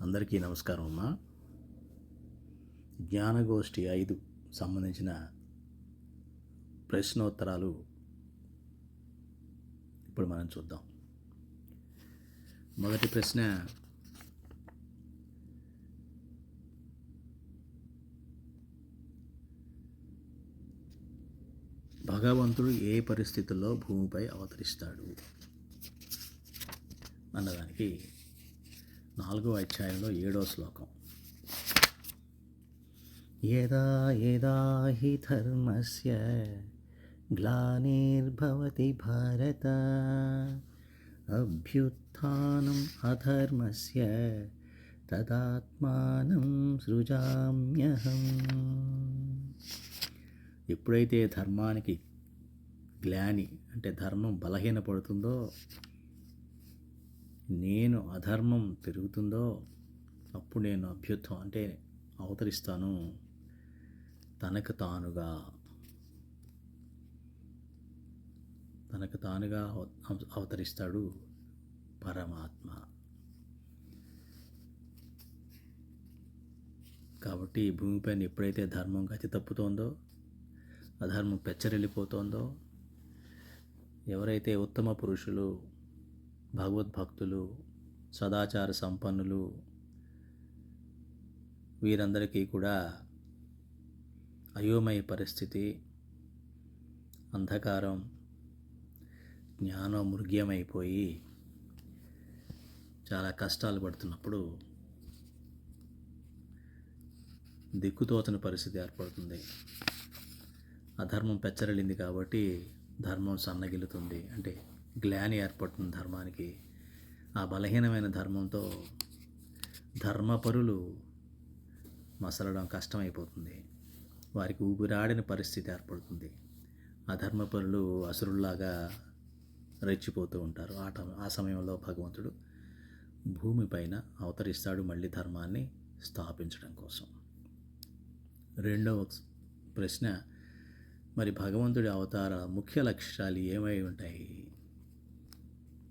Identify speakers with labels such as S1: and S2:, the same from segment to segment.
S1: అందరికీ నమస్కారం అమ్మా. జ్ఞానగోష్ఠి 5 సంబంధించిన ప్రశ్నోత్తరాలు ఇప్పుడు మనం చూద్దాం. మొదటి ప్రశ్న, భగవంతుడు ఏ పరిస్థితుల్లో భూమిపై అవతరిస్తాడు అన్నదానికి 4వ అధ్యాయంలో 7వ శ్లోకం. యదా యదా హి ధర్మస్య గ్లానిర్భవతి భారత అభ్యుత్థానం అధర్మస్య తదాత్మానం సృజామ్యహం. ఎప్పుడైతే ధర్మానికి గ్లాని అంటే ధర్మం బలహీనపడుతుందో, నేను అధర్మం పెరుగుతుందో, అప్పుడు నేను అభ్యుత్థం అంటే అవతరిస్తాను. తనకు తానుగా అవతరిస్తాడు పరమాత్మ. కాబట్టి భూమిపైన ఎప్పుడైతే ధర్మం గతి తప్పుతోందో, అధర్మం పెచ్చరిల్లిపోతోందో, ఎవరైతే ఉత్తమ పురుషులు, భగవద్భక్తులు, సదాచార సంపన్నులు, వీరందరికీ కూడా అయోమయ పరిస్థితి, అంధకారం, జ్ఞానం మృగ్యమైపోయి చాలా కష్టాలు పడుతున్నప్పుడు దిక్కుతోచని పరిస్థితి ఏర్పడుతుంది. అధర్మం పెచ్చరిల్లింది కాబట్టి ధర్మం సన్నగిల్లుతుంది, అంటే గ్లాని ఏర్పడుతుంది ధర్మానికి. ఆ బలహీనమైన ధర్మంతో ధర్మపరులు మసలడం కష్టమైపోతుంది. వారికి ఊపిరాడిన పరిస్థితి ఏర్పడుతుంది. ఆ ధర్మపరులు అసురుల్లాగా రెచ్చిపోతూ ఉంటారు. ఆ సమయంలో భగవంతుడు భూమిపైన అవతరిస్తాడు మళ్ళీ ధర్మాన్ని స్థాపించడం కోసం. రెండవ ప్రశ్న, మరి భగవంతుడి అవతార ముఖ్య లక్ష్యాలు ఏమై ఉంటాయి?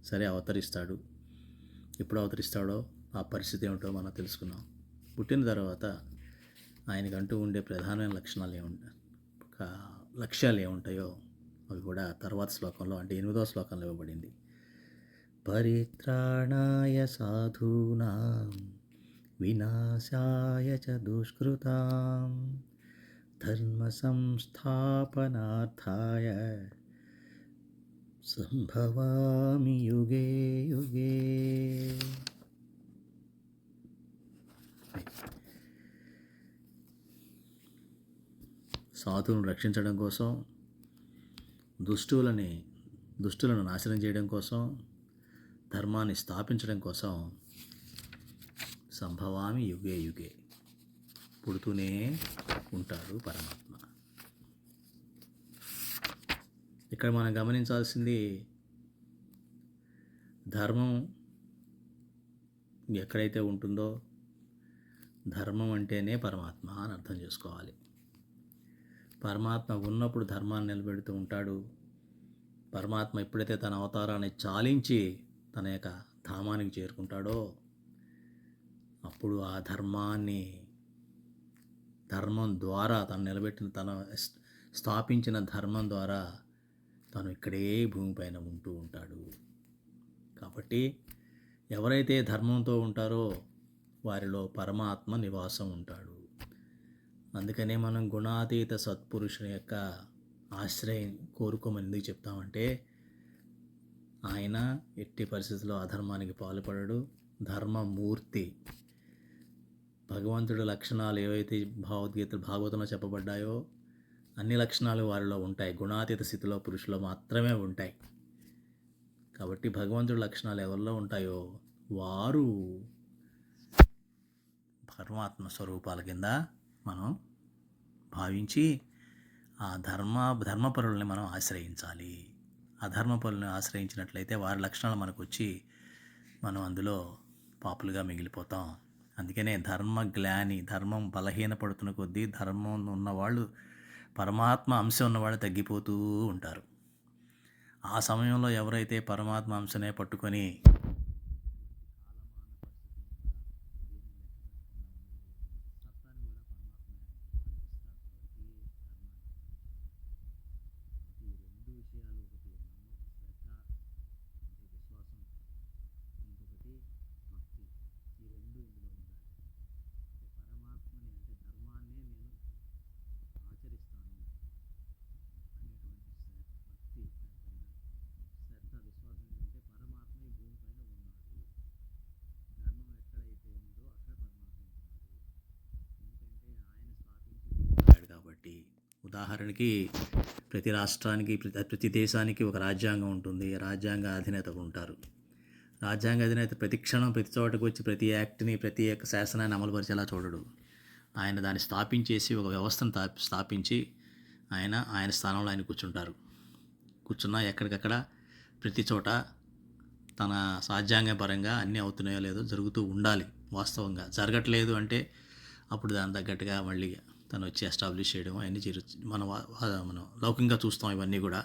S1: సరే, అవతరిస్తాడు. ఎప్పుడు అవతరిస్తాడో ఆ పరిస్థితి ఏమిటో మనం తెలుసుకున్నాం. పుట్టిన తర్వాత ఆయనకంటూ ఉండే ప్రధానమైన లక్ష్యాలు ఏముంటాయో అవి కూడా తర్వాత శ్లోకంలో, అంటే 8వ శ్లోకంలో ఇవ్వబడింది. పరిత్రాణాయ సాధూనాం వినాశాయ చ దుష్కృతాం ధర్మ సంస్థాపనార్థాయ సంభవామి యుగే యుగే. సాధువులను రక్షించడం కోసం, దుష్టులను నాశనం చేయడం కోసం, ధర్మాన్ని స్థాపించడం కోసం సంభవామి యుగే యుగే పుడుతూనే ఉంటాడు పరమాత్మ. ఇక్కడ మనం గమనించాల్సింది, ధర్మం ఎక్కడైతే ఉంటుందో, ధర్మం అంటేనే పరమాత్మ అని అర్థం చేసుకోవాలి. పరమాత్మ ఉన్నప్పుడు ధర్మాన్ని నిలబెడుతూ ఉంటాడు. పరమాత్మ ఎప్పుడైతే తన అవతారాన్ని చాలించి తన యొక్క ధామానికి చేరుకుంటాడో, అప్పుడు ఆ ధర్మం ద్వారా తను నిలబెట్టిన, తన స్థాపించిన ధర్మం ద్వారా తను ఇక్కడే భూమిపైన ఉంటూ ఉంటాడు. కాబట్టి ఎవరైతే ధర్మంతో ఉంటారో వారిలో పరమాత్మ నివాసం ఉంటాడు. అందుకనే మనం గుణాతీత సత్పురుషుని యొక్క ఆశ్రయం కోరుకోమని ఎందుకు చెప్తామంటే, ఆయన ఎట్టి పరిస్థితుల్లో అధర్మానికి పాల్పడడు, ధర్మమూర్తి. భగవంతుడి లక్షణాలు ఏవైతే భాగవతంలో చెప్పబడ్డాయో అన్ని లక్షణాలు వారిలో ఉంటాయి. గుణాతీత స్థితిలో పురుషులో మాత్రమే ఉంటాయి. కాబట్టి భగవంతుడి లక్షణాలు ఎవరిలో ఉంటాయో వారు పరమాత్మ స్వరూపాల కింద మనం భావించి ఆ ధర్మపరుల్ని మనం ఆశ్రయించాలి. అధర్మపరులను ఆశ్రయించినట్లయితే వారి లక్షణాలు మనకు వచ్చి మనం అందులో పాపులుగా మిగిలిపోతాం. అందుకనే ధర్మం బలహీనపడుతున్న కొద్దీ ధర్మం ఉన్నవాళ్ళు, పరమాత్మ అంశం ఉన్నవాళ్ళు తగ్గిపోతూ ఉంటారు. ఆ సమయంలో ఎవరైతే పరమాత్మ అంశనే పట్టుకొని ఉదాహరణకి ప్రతి రాష్ట్రానికి ప్రతి దేశానికి ఒక రాజ్యాంగం ఉంటుంది. రాజ్యాంగ అధినేత ఉంటారు. రాజ్యాంగ అధినేత ప్రతి క్షణం ప్రతి చోటకు వచ్చి ప్రతి యాక్ట్ని ప్రతి ఒక్క శాసనాన్ని అమలుపరిచేలా చూడడు. ఆయన దాన్ని స్థాపించేసి ఒక వ్యవస్థను స్థాపించి ఆయన స్థానంలో ఆయన కూర్చున్నా ఎక్కడికక్కడ ప్రతి చోట తన రాజ్యాంగపరంగా అన్నీ అవుతున్నాయో లేదో జరుగుతూ ఉండాలి. వాస్తవంగా జరగట్లేదు అంటే అప్పుడు దాని తగ్గట్టుగా మళ్ళీ తను వచ్చి ఎస్టాబ్లిష్ చేయడం అవన్నీ మనం లౌకికంగా చూస్తాం. ఇవన్నీ కూడా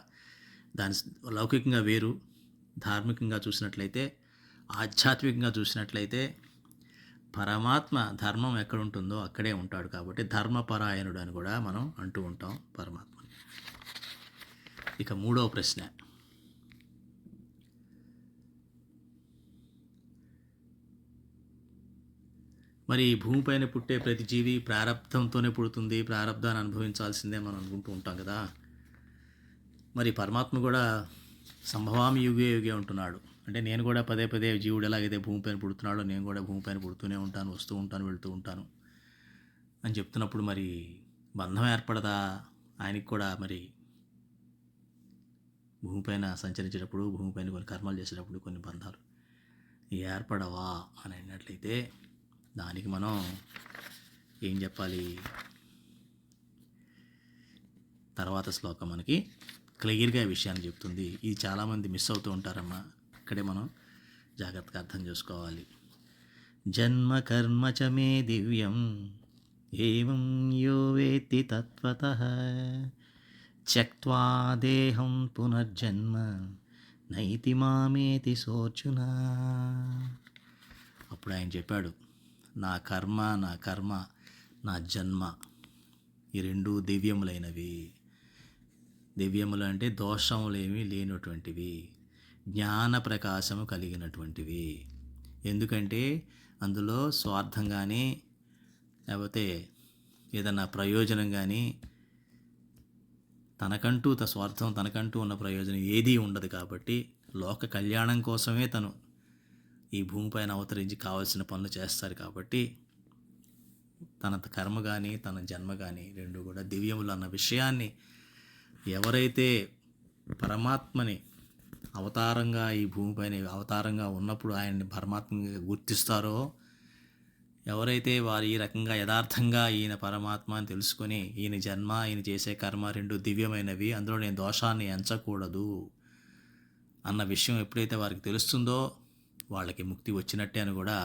S1: దాని లౌకికంగా వేరు. ధార్మికంగా చూసినట్లయితే, ఆధ్యాత్మికంగా చూసినట్లయితే పరమాత్మ ధర్మం ఎక్కడ ఉంటుందో అక్కడే ఉంటాడు. కాబట్టి ధర్మపరాయణుడు అని కూడా మనం అంటూ ఉంటాం పరమాత్మని. ఇక మూడవ ప్రశ్న, మరి ఈ భూమిపైన పుట్టే ప్రతి జీవి ప్రారంధంతోనే పుడుతుంది, ప్రారంధాన్ని అనుభవించాల్సిందే మనం అనుకుంటూ ఉంటాం కదా. మరి పరమాత్మ కూడా సంభవామి యుగే యుగే ఉంటున్నాడు. అంటే నేను కూడా పదే పదే జీవుడు ఎలాగైతే భూమిపైన పుడుతున్నాడో నేను కూడా భూమిపైన పుడుతూనే ఉంటాను, వస్తూ ఉంటాను, వెళుతూ ఉంటాను అని చెప్తున్నప్పుడు మరి బంధం ఏర్పడదా ఆయనకి కూడా? మరి భూమిపైన సంచరించేటప్పుడు, భూమిపైన కొన్ని కర్మలు చేసేటప్పుడు కొన్ని బంధాలు ఏర్పడవా అని అన్నట్లయితే దానికి మనం ఏం చెప్పాలి? తర్వాత శ్లోకం మనకి క్లియర్గా ఈ విషయాన్ని చెప్తుంది. ఇది చాలామంది మిస్ అవుతూ ఉంటారమ్మా. ఇక్కడే మనం జాగ్రత్తగా అర్థం చేసుకోవాలి. జన్మ కర్మ చ మే దివ్యం ఏవం యో వేత్తి తత్వతః త్యక్త్వా దేహం పునర్జన్మ నైతి మామేతి సోర్జున. అప్పుడు ఆయన చెప్పాడు, నా కర్మ నా జన్మ ఈ రెండు దివ్యములైనవి. దివ్యములు అంటే దోషములేమీ లేనటువంటివి, జ్ఞాన ప్రకాశము కలిగినటువంటివి. ఎందుకంటే అందులో స్వార్థం కానీ లేకపోతే ఏదన్నా ప్రయోజనం కానీ తనకంటూ ఉన్న ప్రయోజనం ఏదీ ఉండదు. కాబట్టి లోక కళ్యాణం కోసమే తను ఈ భూమిపైన అవతరించి కావాల్సిన పనులు చేస్తారు. కాబట్టి తన కర్మ కానీ తన జన్మ కానీ రెండు కూడా దివ్యములు అన్న విషయాన్ని ఎవరైతే పరమాత్మని అవతారంగా ఈ భూమిపైన అవతారంగా ఉన్నప్పుడు ఆయన్ని పరమాత్మగా గుర్తిస్తారో, ఎవరైతే వారు ఈ రకంగా యథార్థంగా ఈయన పరమాత్మ అని తెలుసుకొని ఈయన జన్మ ఈయన చేసే కర్మ రెండు దివ్యమైనవి, అందులో నేను దోషాన్ని ఎంచకూడదు అన్న విషయం ఎప్పుడైతే వారికి తెలుస్తుందో వాళ్ళకి ముక్తి వచ్చినట్టే అని కూడా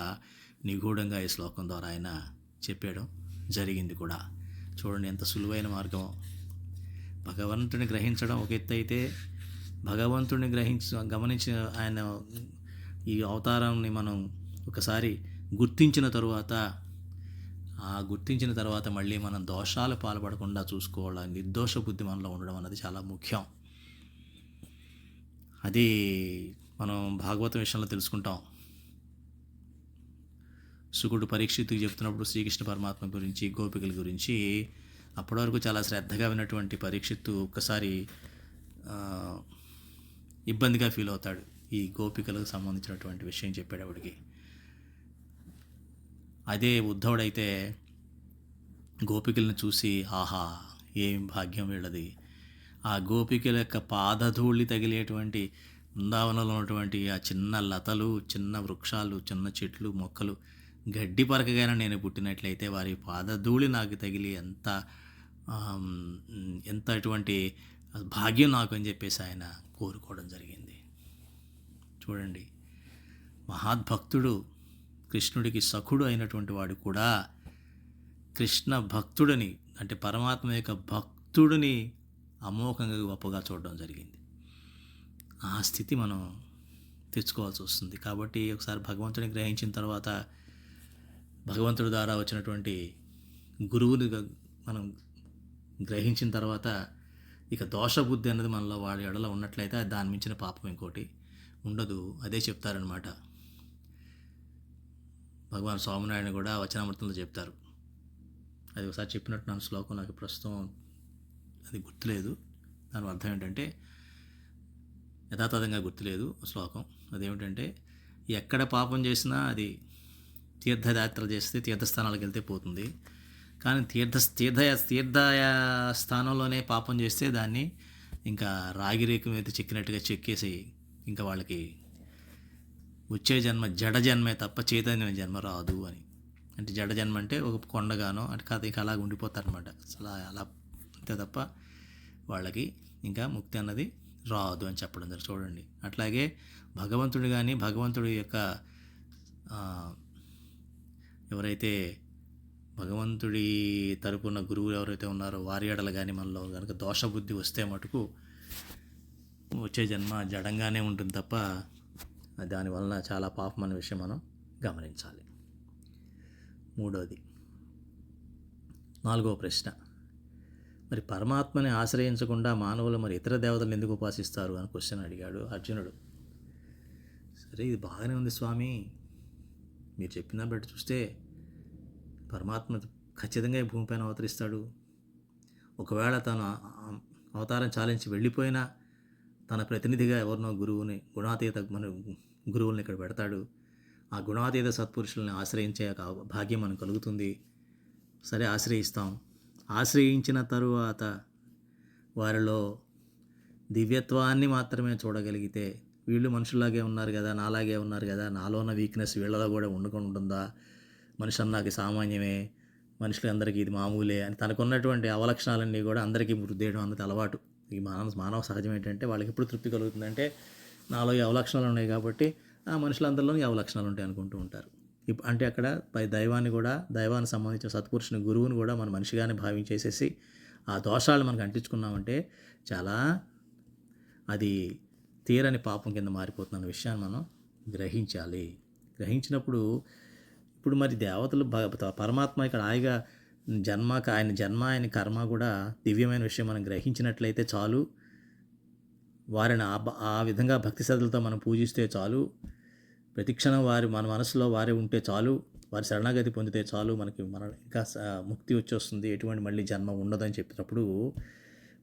S1: నిగూఢంగా ఈ శ్లోకం ద్వారా ఆయన చెప్పాడు. జరిగింది కూడా. చూడండి ఎంత సులువైన మార్గం. భగవంతుని గ్రహించడం ఒక ఎత్తు అయితే, భగవంతుడిని గమనించిన ఆయన ఈ అవతారాన్ని మనం ఒకసారి గుర్తించిన తర్వాత మళ్ళీ మనం దోషాలు పాల్పడకుండా చూసుకోవాలి. నిర్దోష బుద్ధి మనలో ఉండడం అన్నది చాలా ముఖ్యం. అది మనం భాగవతం విషయంలో తెలుసుకుంటాం. శుకుడు పరీక్షిత్తుకి చెప్తున్నప్పుడు శ్రీకృష్ణ పరమాత్మ గురించి, గోపికల గురించి అప్పటి వరకు చాలా శ్రద్ధగా విన్నటువంటి పరీక్షిత్తు ఒక్కసారి ఇబ్బందిగా ఫీల్ అవుతాడు. ఈ గోపికలకు సంబంధించినటువంటి విషయం చెప్పేటప్పటికి. అదే ఉద్ధవుడైతే గోపికలను చూసి ఆహా ఏం భాగ్యం వీళ్ళది, ఆ గోపికల యొక్క పాదధూళి తగిలేటువంటి బృందావనంలో ఉన్నటువంటి ఆ చిన్న లతలు, చిన్న వృక్షాలు, చిన్న చెట్లు, మొక్కలు గడ్డి పరకగానే నేను పుట్టినట్లయితే వారి పాదధూళి నాకు తగిలి ఎంత అటువంటి భాగ్యం నాకు అని చెప్పేసి ఆయన కోరుకోవడం జరిగింది. చూడండి, మహాద్భక్తుడు, కృష్ణుడికి సఖుడు అయినటువంటి వాడు కూడా కృష్ణ భక్తుడిని అంటే పరమాత్మ యొక్క భక్తుడిని అమోఘంగా గొప్పగా చూడడం జరిగింది. ఆ స్థితి మనం తెచ్చుకోవాల్సి వస్తుంది. కాబట్టి ఒకసారి భగవంతుడిని గ్రహించిన తర్వాత, భగవంతుడి ద్వారా వచ్చినటువంటి గురువుని మనం గ్రహించిన తర్వాత ఇక దోషబుద్ధి అన్నది మనలో వాడి ఎడలో ఉన్నట్లయితే దాని మించిన పాపం ఇంకోటి ఉండదు. అదే చెప్తారనమాట. భగవాన్ స్వామినారాయణ కూడా వచనామృతంలో చెప్తారు. అది ఒకసారి చెప్పినట్టు శ్లోకం నాకు ప్రస్తుతం అది గుర్తులేదు. దాని అర్థం ఏంటంటే, యథాతథంగా గుర్తులేదు శ్లోకం. అదేమిటంటే, ఎక్కడ పాపం చేసినా అది తీర్థయాత్ర చేస్తే తీర్థస్థానాలకు వెళ్తే పోతుంది. కానీ తీర్థ స్థానంలోనే పాపం చేస్తే దాన్ని ఇంకా రాగి రేకు మీద చెక్కినట్టుగా చెక్కేసి ఇంకా వాళ్ళకి వచ్చే జన్మ జడ జన్మే తప్ప చైతన్య జన్మ రాదు అని. అంటే జడ జన్మ అంటే ఒక కొండగానో అంటే కథ ఇక అలాగ ఉండిపోతారనమాట. అసలు అలా అంతే తప్ప వాళ్ళకి ఇంకా ముక్తి అన్నది రాదు అని చెప్పడం జరిగింది. చూడండి, అట్లాగే భగవంతుడు కానీ భగవంతుడి యొక్క ఎవరైతే భగవంతుడి తరపున గురువులు ఎవరైతే ఉన్నారో వారి ఎడల కానీ మనలో కనుక దోషబుద్ధి వస్తే మటుకు వచ్చే జన్మ జడంగానే ఉంటుంది తప్ప దానివల్ల చాలా పాపం అనే విషయం మనం గమనించాలి. నాలుగవ ప్రశ్న, మరి పరమాత్మని ఆశ్రయించకుండా మానవులు మరి ఇతర దేవతలను ఎందుకు ఉపాసిస్తారు అని క్వశ్చన్ అడిగాడు అర్జునుడు. సరే, ఇది బాగానే ఉంది స్వామి, మీరు చెప్పిన బట్టి చూస్తే పరమాత్మ ఖచ్చితంగా ఈ భూమిపైన అవతరిస్తాడు. ఒకవేళ తను అవతారం చాలించి వెళ్ళిపోయినా తన ప్రతినిధిగా ఎవరినో గురువుని గుణాతీత మన గురువుల్ని ఇక్కడ పెడతాడు. ఆ గుణాతీత సత్పురుషుల్ని ఆశ్రయించే భాగ్యం మనకు కలుగుతుంది. సరే, ఆశ్రయిస్తాం. ఆశ్రయించిన తరువాత వారిలో దివ్యత్వాన్ని మాత్రమే చూడగలిగితే, వీళ్ళు మనుషుల్లాగే ఉన్నారు కదా, నాలాగే ఉన్నారు కదా, నాలో ఉన్న వీక్నెస్ వీళ్ళలో కూడా ఉంటుందా, మనిషి అన్నాకి సామాన్యమే, మనుషులందరికీ ఇది మామూలే అని తనకున్నటువంటి అవలక్షణాలన్నీ కూడా అందరికీ వృద్ధేయడం అన్నది అలవాటు. ఈ మానవ సహజం ఏంటంటే వాళ్ళకి ఎప్పుడు తృప్తి కలుగుతుందంటే నాలో ఈ అవలక్షణాలు ఉన్నాయి కాబట్టి ఆ మనుషులందరిలోని అవలక్షణాలు ఉంటాయి అనుకుంటూ ఉంటారు. అంటే అక్కడ దైవాన్ని కూడా, దైవానికి సంబంధించిన సత్పురుషుని గురువుని కూడా మనం మనిషిగానే భావించేసేసి ఆ దోషాలు మనకు అంటించుకున్నామంటే చాలా అది తీరని పాపం కింద మారిపోతున్న విషయాన్ని మనం గ్రహించాలి. గ్రహించినప్పుడు ఇప్పుడు మరి దేవతలు పరమాత్మ ఇక్కడ ఆయన జన్మ ఆయన కర్మ కూడా దివ్యమైన విషయం మనం గ్రహించినట్లయితే చాలు. వారిని ఆ విధంగా భక్తి శ్రద్ధలతో మనం పూజిస్తే చాలు. ప్రతిక్షణం మన మనసులో వారే ఉంటే చాలు. వారి శరణాగతి పొందితే చాలు. మన ఇంకా ముక్తి వచ్చేస్తుంది, ఎటువంటి మళ్ళీ జన్మ ఉండదని చెప్పినప్పుడు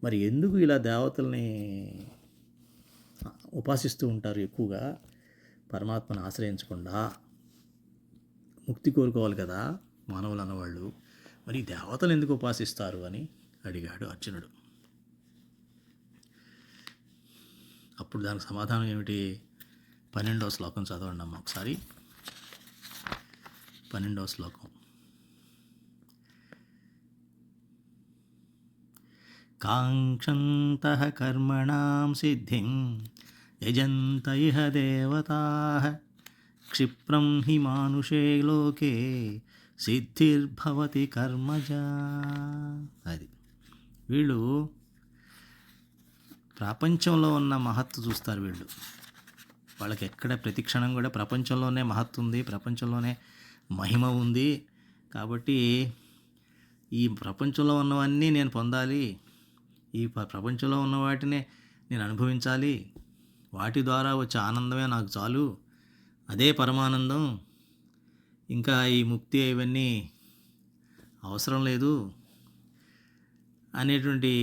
S1: మరి ఎందుకు ఇలా దేవతల్ని ఉపాసిస్తూ ఉంటారు ఎక్కువగా? పరమాత్మను ఆశ్రయించకుండా ముక్తి కోరుకోవాలి కదా మానవులు అన్నవాళ్ళు, మరి దేవతలు ఎందుకు ఉపాసిస్తారు అని అడిగాడు అర్జునుడు. అప్పుడు దానికి సమాధానం ఏమిటి? 12వ శ్లోకం చదవండి అమ్మ ఒకసారి. 12వ శ్లోకం. కాంక్షంతః కర్మణాం సిద్ధిం యజంత ఇహ దేవతాః క్షిప్రం హి మానుషే లోకే సిద్ధిర్భవతి కర్మజా. అది వీళ్ళు ప్రపంచంలో ఉన్న మహత్తు చూస్తారు. వాళ్ళకి ఎక్కడ ప్రతి క్షణం కూడా ప్రపంచంలోనే మహత్తు ఉంది, ప్రపంచంలోనే మహిమ ఉంది. కాబట్టి ఈ ప్రపంచంలో ఉన్నవన్నీ నేను పొందాలి, ఈ ప్రపంచంలో ఉన్న వాటినే నేను అనుభవించాలి, వాటి ద్వారా వచ్చే ఆనందమే నాకు చాలు, అదే పరమానందం, ఇంకా ఈ ముక్తి ఇవన్నీ అవసరం లేదు అనేటువంటి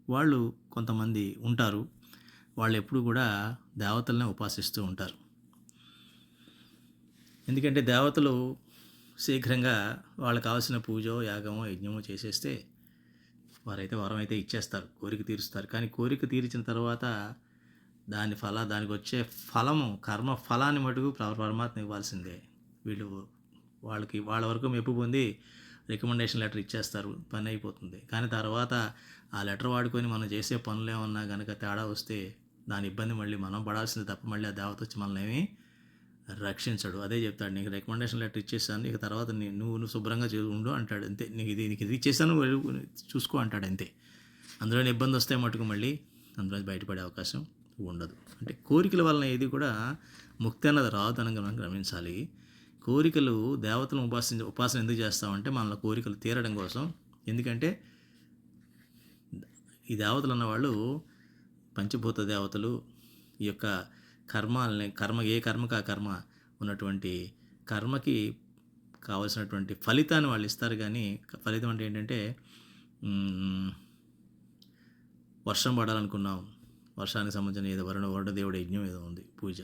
S1: వాళ్ళు కొంతమంది ఉంటారు. వాళ్ళు ఎప్పుడు కూడా దేవతలనే ఉపాసిస్తూ ఉంటారు. ఎందుకంటే దేవతలు శీఘ్రంగా వాళ్ళకి కావాల్సిన పూజో యాగమో యజ్ఞమో చేసేస్తే వారైతే వరం అయితే ఇచ్చేస్తారు, కోరిక తీరుస్తారు. కానీ కోరిక తీర్చిన తర్వాత దానికి వచ్చే ఫలము, కర్మ ఫలాన్ని మటుకు పరమాత్మ ఇవ్వాల్సిందే. వాళ్ళ వరకు మెప్పు పొంది రికమెండేషన్ లెటర్ ఇచ్చేస్తారు, పని అయిపోతుంది. కానీ తర్వాత ఆ లెటర్ వాడుకొని మనం చేసే పనులు ఏమన్నా కనుక తేడా వస్తే దాని ఇబ్బంది మళ్ళీ మనం పడాల్సింది తప్ప మళ్ళీ ఆ దేవత వచ్చి మనల్ని ఏమీ రక్షించడు. అదే చెప్తాడు, నీకు రికమెండేషన్ లెటర్ ఇచ్చేసాను, ఇక తర్వాత నువ్వు శుభ్రంగా ఉండు అంటాడు. అంతే, నీకు ఇది ఇచ్చేసాను, చూసుకో అంటాడు. అంతే. అందులో ఇబ్బంది వస్తే మటుకు మళ్ళీ అందులో బయటపడే అవకాశం ఉండదు. అంటే కోరికల వలన ఏది కూడా ముక్తి అన్నది రాదు అని మనం గమనించాలి. కోరికలు దేవతలను ఉపాసన ఎందుకు చేస్తామంటే మనలో కోరికలు తీరడం కోసం. ఎందుకంటే ఈ దేవతలు అన్నవాళ్ళు పంచభూత దేవతలు ఈ యొక్క ఏ కర్మకు ఆ కర్మ ఉన్నటువంటి కర్మకి కావలసినటువంటి ఫలితాన్ని వాళ్ళు ఇస్తారు. కానీ ఫలితం అంటే ఏంటంటే వర్షం పడాలనుకున్నాం, వర్షానికి సంబంధించిన ఏదో వరుణదేవుడి యజ్ఞం ఏదో ఉంది, పూజ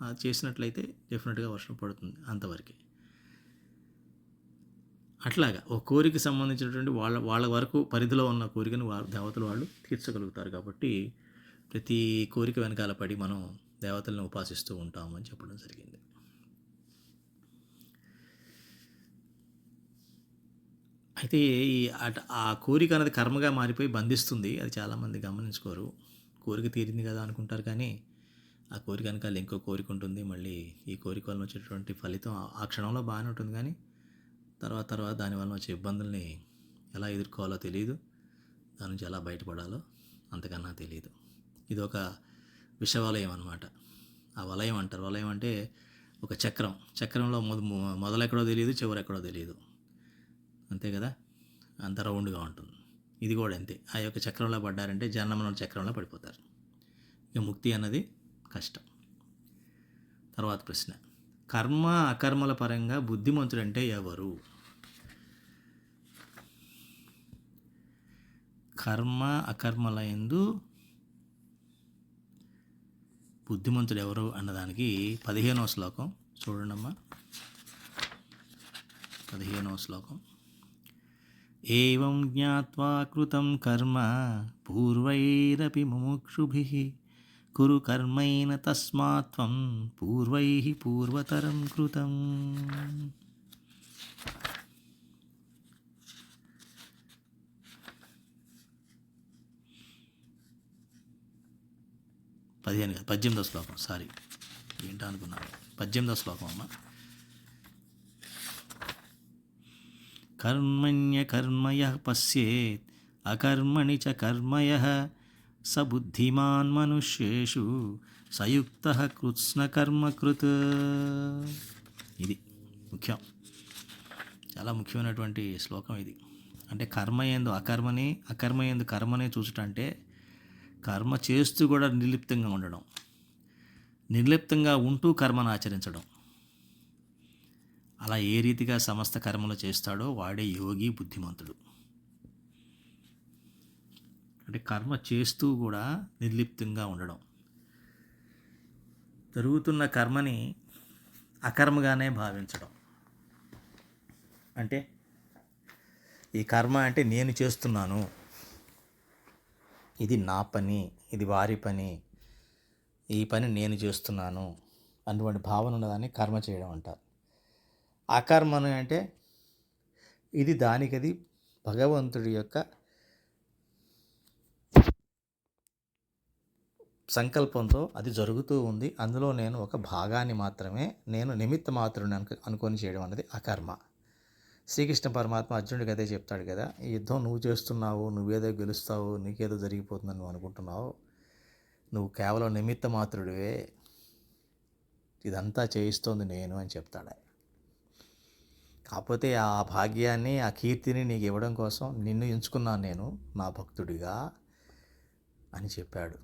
S1: అది చేసినట్లయితే డెఫినెట్గా వర్షం పడుతుంది, అంతవరకే. అట్లాగా ఒక కోరిక సంబంధించినటువంటి వాళ్ళ వాళ్ళ వరకు పరిధిలో ఉన్న కోరికను దేవతలు వాళ్ళు తీర్చగలుగుతారు. కాబట్టి ప్రతి కోరిక వెనకాల పడి మనం దేవతలను ఉపాసిస్తూ ఉంటాము అని చెప్పడం జరిగింది. అయితే ఈ ఆ కోరిక అనేది కర్మగా మారిపోయి బంధిస్తుంది. అది చాలామంది గమనించుకోరు. కోరిక తీరింది కదా అనుకుంటారు, కానీ ఆ కోరిక వెనకాల ఇంకో కోరిక ఉంటుంది. మళ్ళీ ఈ కోరిక వలన వచ్చేటటువంటి ఫలితం ఆ క్షణంలో బాగానే ఉంటుంది, కానీ తర్వాత దానివల్ల వచ్చే ఇబ్బందుల్ని ఎలా ఎదుర్కోవాలో తెలియదు. దాని నుంచి ఎలా బయటపడాలో అంతకన్నా తెలియదు. ఇది ఒక విషవలయం అన్నమాట. ఆ వలయం అంటారు. వలయం అంటే ఒక చక్రంలో మొదలెక్కడో తెలియదు, చివరెక్కడో తెలియదు, అంతే కదా. అంత రౌండ్గా ఉంటుంది. ఇది కూడా అంతే. ఆ యొక్క చక్రంలో పడ్డారంటే జన్మలో చక్రంలో పడిపోతారు. ఇక ముక్తి అన్నది కష్టం. తర్వాత ప్రశ్న, కర్మ అకర్మల పరంగా బుద్ధిమంతుడంటే ఎవరు? కర్మ అకర్మల యందు బుద్ధిమంతుడు ఎవరు అన్నదానికి 15వ శ్లోకం చూడండమ్మా. 15వ శ్లోకం, ఏవం జ్ఞాత్వా కృతం కర్మ పూర్వైరపి ముముక్షుభిః కురు కర్మైన తస్మాత్ త్వం పూర్వైః పూర్వతరం కృతం. పదిహేను 18వ శ్లోకం, సారీ ఏంటో అనుకున్నాను. 18వ శ్లోకం అమ్మ. కర్మణ్యకర్మయః పశ్యేత్ అకర్మణి చ కర్మయః స బుద్ధిమాన్ మనుష్యేషు సయుక్తః కృత్స్నకర్మకృత్. ఇది ముఖ్యం, చాలా ముఖ్యమైనటువంటి శ్లోకం ఇది. అంటే కర్మయందు అకర్మని, అకర్మయందు కర్మని చూసుట అంటే కర్మ చేస్తూ కూడా నిర్లిప్తంగా ఉండడం, నిర్లిప్తంగా ఉంటూ కర్మను ఆచరించడం. అలా ఏ రీతిగా సమస్త కర్మలు చేస్తాడో వాడే యోగి, బుద్ధిమంతుడు. అంటే కర్మ చేస్తూ కూడా నిర్లిప్తంగా ఉండడం, జరుగుతున్న కర్మని అకర్మగానే భావించడం. అంటే ఈ కర్మ అంటే నేను చేస్తున్నాను, ఇది నా పని, ఇది వారి పని, ఈ పని నేను చేస్తున్నాను అటువంటి భావన ఉన్నదాన్ని కర్మ చేయడం అంటారు. అకర్మను అంటే ఇది దానికది భగవంతుడి యొక్క సంకల్పంతో అది జరుగుతూ ఉంది, అందులో నేను ఒక భాగాన్ని మాత్రమే, నేను నిమిత్త మాత్రుని అనుకొని చేయడం అనేది అకర్మ. శ్రీకృష్ణ పరమాత్మ అర్జునుడికి అదే చెప్తాడు కదా, ఈ యుద్ధం నువ్వు చేస్తున్నావు, నువ్వేదో గెలుస్తావు, నీకేదో జరిగిపోతుందని నువ్వు అనుకుంటున్నావు, నువ్వు కేవలం నిమిత్త మాత్రుడివే, ఇదంతా చేయిస్తోంది నేను అని చెప్తాడు. కాకపోతే ఆ భాగ్యాన్ని, ఆ కీర్తిని నీకు ఇవ్వడం కోసం నిన్ను ఎంచుకున్నాను నేను నా భక్తుడిగా అని చెప్పాడు.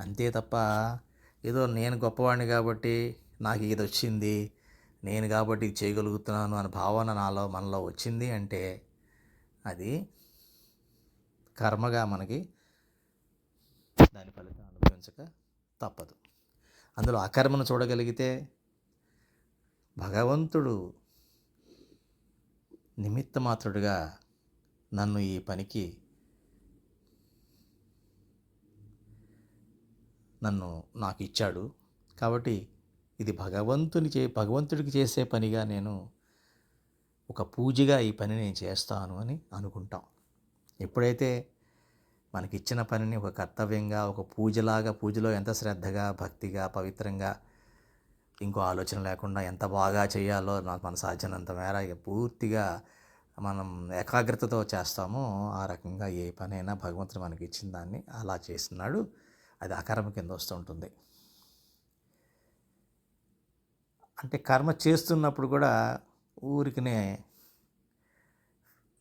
S1: అంతే తప్ప ఏదో నేను గొప్పవాడిని కాబట్టి నాకు ఇది వచ్చింది, నేను కాబట్టి ఇది చేయగలుగుతున్నాను అనే భావన మనలో వచ్చింది అంటే అది కర్మగా మనకి దాని ఫలితం అనుభవించక తప్పదు. అందులో అకర్మను చూడగలిగితే భగవంతుడు నిమిత్త మాత్రుడిగా నన్ను ఈ పనికి నాకు ఇచ్చాడు, కాబట్టి ఇది భగవంతుడికి చేసే పనిగా నేను ఒక పూజగా ఈ పని నేను చేస్తాను అని అనుకుంటాం. ఎప్పుడైతే మనకిచ్చిన పనిని ఒక కర్తవ్యంగా, ఒక పూజలాగా, పూజలో ఎంత శ్రద్ధగా, భక్తిగా, పవిత్రంగా, ఇంకో ఆలోచన లేకుండా ఎంత బాగా చేయాలో మన సాధ్యమైనంత మేర పూర్తిగా మనం ఏకాగ్రతతో చేస్తామో ఆ రకంగా ఏ పనైనా భగవంతుడు మనకి ఇచ్చిన దాన్ని అలా చేస్తున్నాడు, అది అకర్మ కింద వస్తుంటుంది. అంటే కర్మ చేస్తున్నప్పుడు కూడా ఊరికనే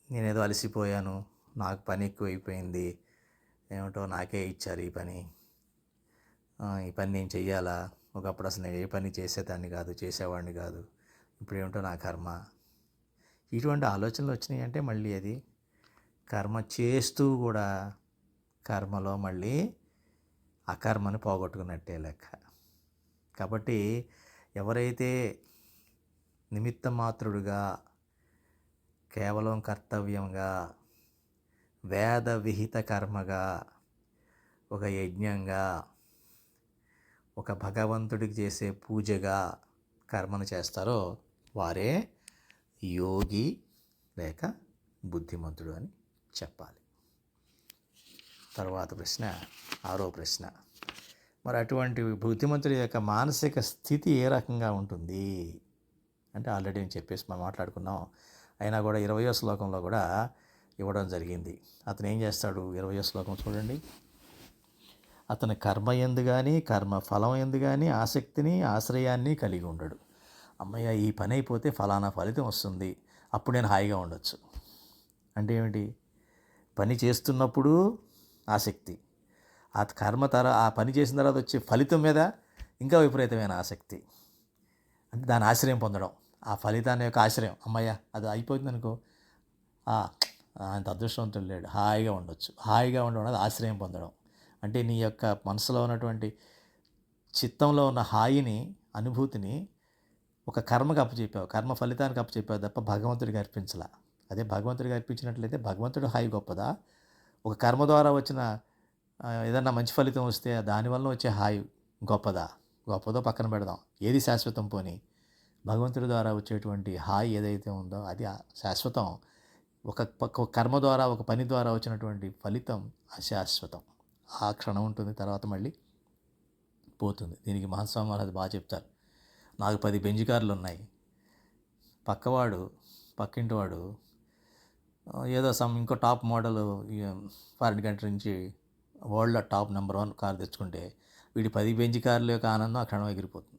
S1: నేనేదో అలసిపోయాను, నాకు పని ఎక్కువైపోయింది, ఏమిటో నాకే ఇచ్చారు ఈ పని నేను చెయ్యాలా, ఒకప్పుడు అసలు నేను ఏ పని చేసేవాడిని కాదు, ఇప్పుడు ఏమిటో నా కర్మ, ఇటువంటి ఆలోచనలు వచ్చినాయి అంటే మళ్ళీ అది కర్మ చేస్తూ కూడా కర్మలో మళ్ళీ అకర్మని పోగొట్టుకున్నట్టే లెక్క. కాబట్టి ఎవరైతే నిమిత్త మాత్రుడుగా కేవలం కర్తవ్యంగా, వేద విహిత కర్మగా, ఒక యజ్ఞంగా, ఒక భగవంతుడికి చేసే పూజగా కర్మను చేస్తారో వారే యోగి లేక బుద్ధిమంతుడు అని చెప్పాలి. తర్వాత ప్రశ్న, 6వ ప్రశ్న, మరి అటువంటి బుద్ధిమంతుడి యొక్క మానసిక స్థితి ఏ రకంగా ఉంటుంది అంటే ఆల్రెడీ నేను చెప్పేసి మనం మాట్లాడుకున్నాం. అయినా కూడా 20వ శ్లోకంలో కూడా ఇవ్వడం జరిగింది. అతను ఏం చేస్తాడు? 20వ శ్లోకం చూడండి. అతని కర్మ యందు కానీ కర్మ ఫలం యందు కానీ ఆసక్తిని ఆశ్రయాన్ని కలిగి ఉండడు. అమ్మయ్య ఈ పని అయిపోతే ఫలానా ఫలితం వస్తుంది, అప్పుడు నేను హాయిగా ఉండొచ్చు. అంటే ఏమిటి? పని చేస్తున్నప్పుడు ఆసక్తి, ఆ ఆ పని చేసిన తర్వాత వచ్చే ఫలితం మీద ఇంకా విపరీతమైన ఆసక్తి. అంటే దాని ఆశ్రయం పొందడం, ఆ ఫలితాన్ని యొక్క ఆశ్రయం. అమ్మయ్య అది అయిపోతుంది అనుకో, అంత అదృష్టవంతుడు లేడు, హాయిగా ఉండొచ్చు. హాయిగా ఉండడం అనేది ఆశ్రయం పొందడం. అంటే నీ యొక్క మనసులో ఉన్నటువంటి చిత్తంలో ఉన్న హాయిని, అనుభూతిని ఒక కర్మకు అప్పచెప్పావు, కర్మ ఫలితానికి అప్పచెప్పావు తప్ప భగవంతుడికి అర్పించలా. అదే భగవంతుడికి అర్పించినట్లయితే భగవంతుడు హాయి గొప్పదా? ఒక కర్మ ద్వారా వచ్చిన ఏదన్నా మంచి ఫలితం వస్తే దానివల్ల వచ్చే హాయి గొప్పదా? గొప్పదో పక్కన పెడదాం, ఏది శాశ్వతం? పోని భగవంతుడి ద్వారా వచ్చేటువంటి హాయి ఏదైతే ఉందో అది శాశ్వతం. ఒక కర్మ ద్వారా, ఒక పని ద్వారా వచ్చినటువంటి ఫలితం అశాశ్వతం. ఆ క్షణం ఉంటుంది, తర్వాత మళ్ళీ పోతుంది. దీనికి మహాస్వామి మహారాజ్ బాగా చెప్తారు. నాకు 10 బెంజ్ కార్లు ఉన్నాయి, పక్కింటివాడు ఏదో ఇంకో టాప్ మోడల్ ఫారిన్ కంట్రీ నుంచి వరల్డ్లో టాప్ నెంబర్ 1 కార్ తెచ్చుకుంటే వీడి 10 బెంజ్ కార్ల యొక్క ఆనందం ఆ క్షణం ఎగిరిపోతుంది.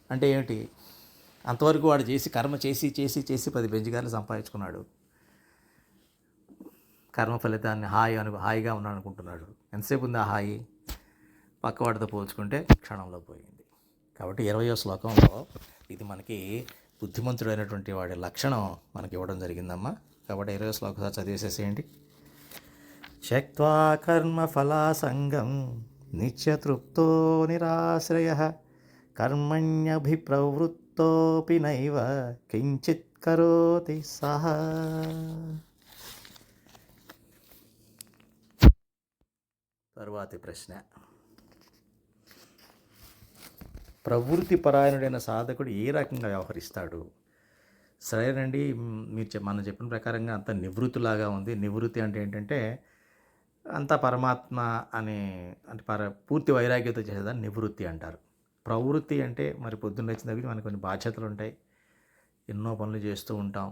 S1: అంటే ఏమిటి? అంతవరకు వాడు కర్మ చేసి 10 బెంజ్ కార్లు సంపాదించుకున్నాడు, కర్మ ఫలితాన్ని హాయిగా ఉన్నాడు అనుకుంటున్నాడు. ఎంతసేపు ఉంది ఆ హాయి? పక్కవాడితో పోల్చుకుంటే క్షణంలో పోయింది. కాబట్టి 20వ శ్లోకంలో ఇది మనకి బుద్ధిమంతుడైనటువంటి వాడి లక్షణం మనకి ఇవ్వడం జరిగిందమ్మా. కాబట్టి 20వ శ్లోకం చదివేసేసేయండి. త్యక్త్వా కర్మఫలాసంగం నిత్యతృప్తో నిరాశ్రయః కర్మణ్యభిప్రవృత్తోపి నైవ కించిత్ కరోతి సహ. తరువాతి ప్రశ్న, ప్రవృత్తి పరాయణుడైన సాధకుడు ఏ రకంగా వ్యవహరిస్తాడు? సరేనండి, మనం చెప్పిన ప్రకారంగా అంత నివృత్తిలాగా ఉంది. నివృత్తి అంటే ఏంటంటే అంతా పరమాత్మ అనే అంటే పూర్తి వైరాగ్యత చేసేదాన్ని నివృత్తి అంటారు. ప్రవృత్తి అంటే మరి పొద్దున్న లేచిన దగ్గర మనకు కొన్ని బాధ్యతలు ఉంటాయి, ఎన్నో పనులు చేస్తూ ఉంటాం,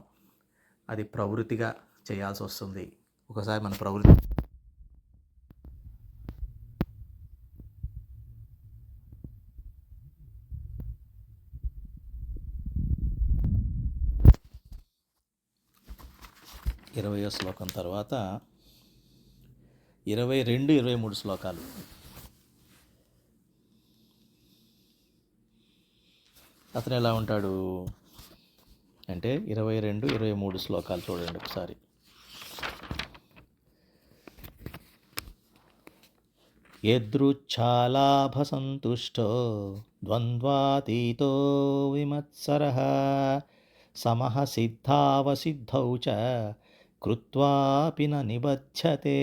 S1: అది ప్రవృత్తిగా చేయాల్సి వస్తుంది. ఒకసారి మన ప్రవృత్తి 20వ శ్లోకం తర్వాత 22, 23 శ్లోకాలు. అతను ఎలా ఉంటాడు అంటే 22, 23 శ్లోకాలు చూడండి ఒకసారి. యదృచ్ఛాలాభసంతుష్టో ద్వంద్వాతీతో విమత్సరః సమః సిద్ధావసిద్ధౌ చ కృత్వాపి న నిబధ్యతే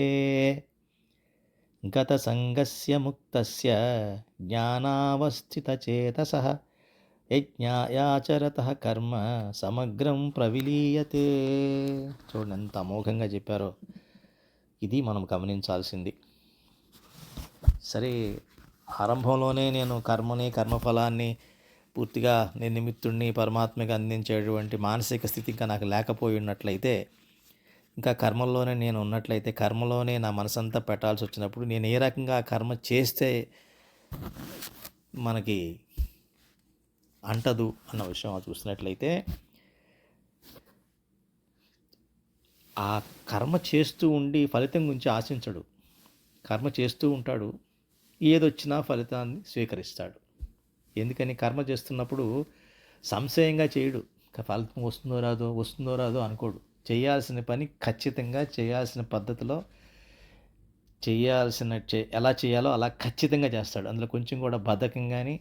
S1: గతసంగస్య ముక్తస్య జ్ఞానావస్థితచేతసః యజ్ఞాయాచరతః కర్మ సమగ్రం ప్రవిలీయతే. చూడండి ఎంత అమోఘంగా చెప్పారో. ఇది మనం గమనించాల్సింది. సరే, ఆరంభంలోనే నేను కర్మఫలాన్ని పూర్తిగా నేను నిమిత్తుడిని పరమాత్మకి అందించేటువంటి మానసిక స్థితి ఇంకా నాకు లేకపోయి ఉన్నట్లయితే, ఇంకా కర్మల్లోనే నేను ఉన్నట్లయితే, కర్మలోనే నా మనసంతా పెట్టాల్సి వచ్చినప్పుడు నేను ఏ రకంగా కర్మ చేస్తే మనకి అంటదు అన్న విషయం చూసినట్లయితే, ఆ కర్మ చేస్తూ ఉండి ఫలితం గురించి ఆశించడు. కర్మ చేస్తూ ఉంటాడు, ఏదొచ్చినా ఫలితాన్ని స్వీకరిస్తాడు. ఎందుకని? కర్మ చేస్తున్నప్పుడు సంశయంగా చేయడు. ఫలితం వస్తుందో రాదో అనుకోడు. చేయాల్సిన పని ఖచ్చితంగా చేయాల్సిన పద్ధతిలో ఎలా చేయాలో అలా ఖచ్చితంగా చేస్తాడు. అందులో కొంచెం కూడా బద్ధకం కానీ,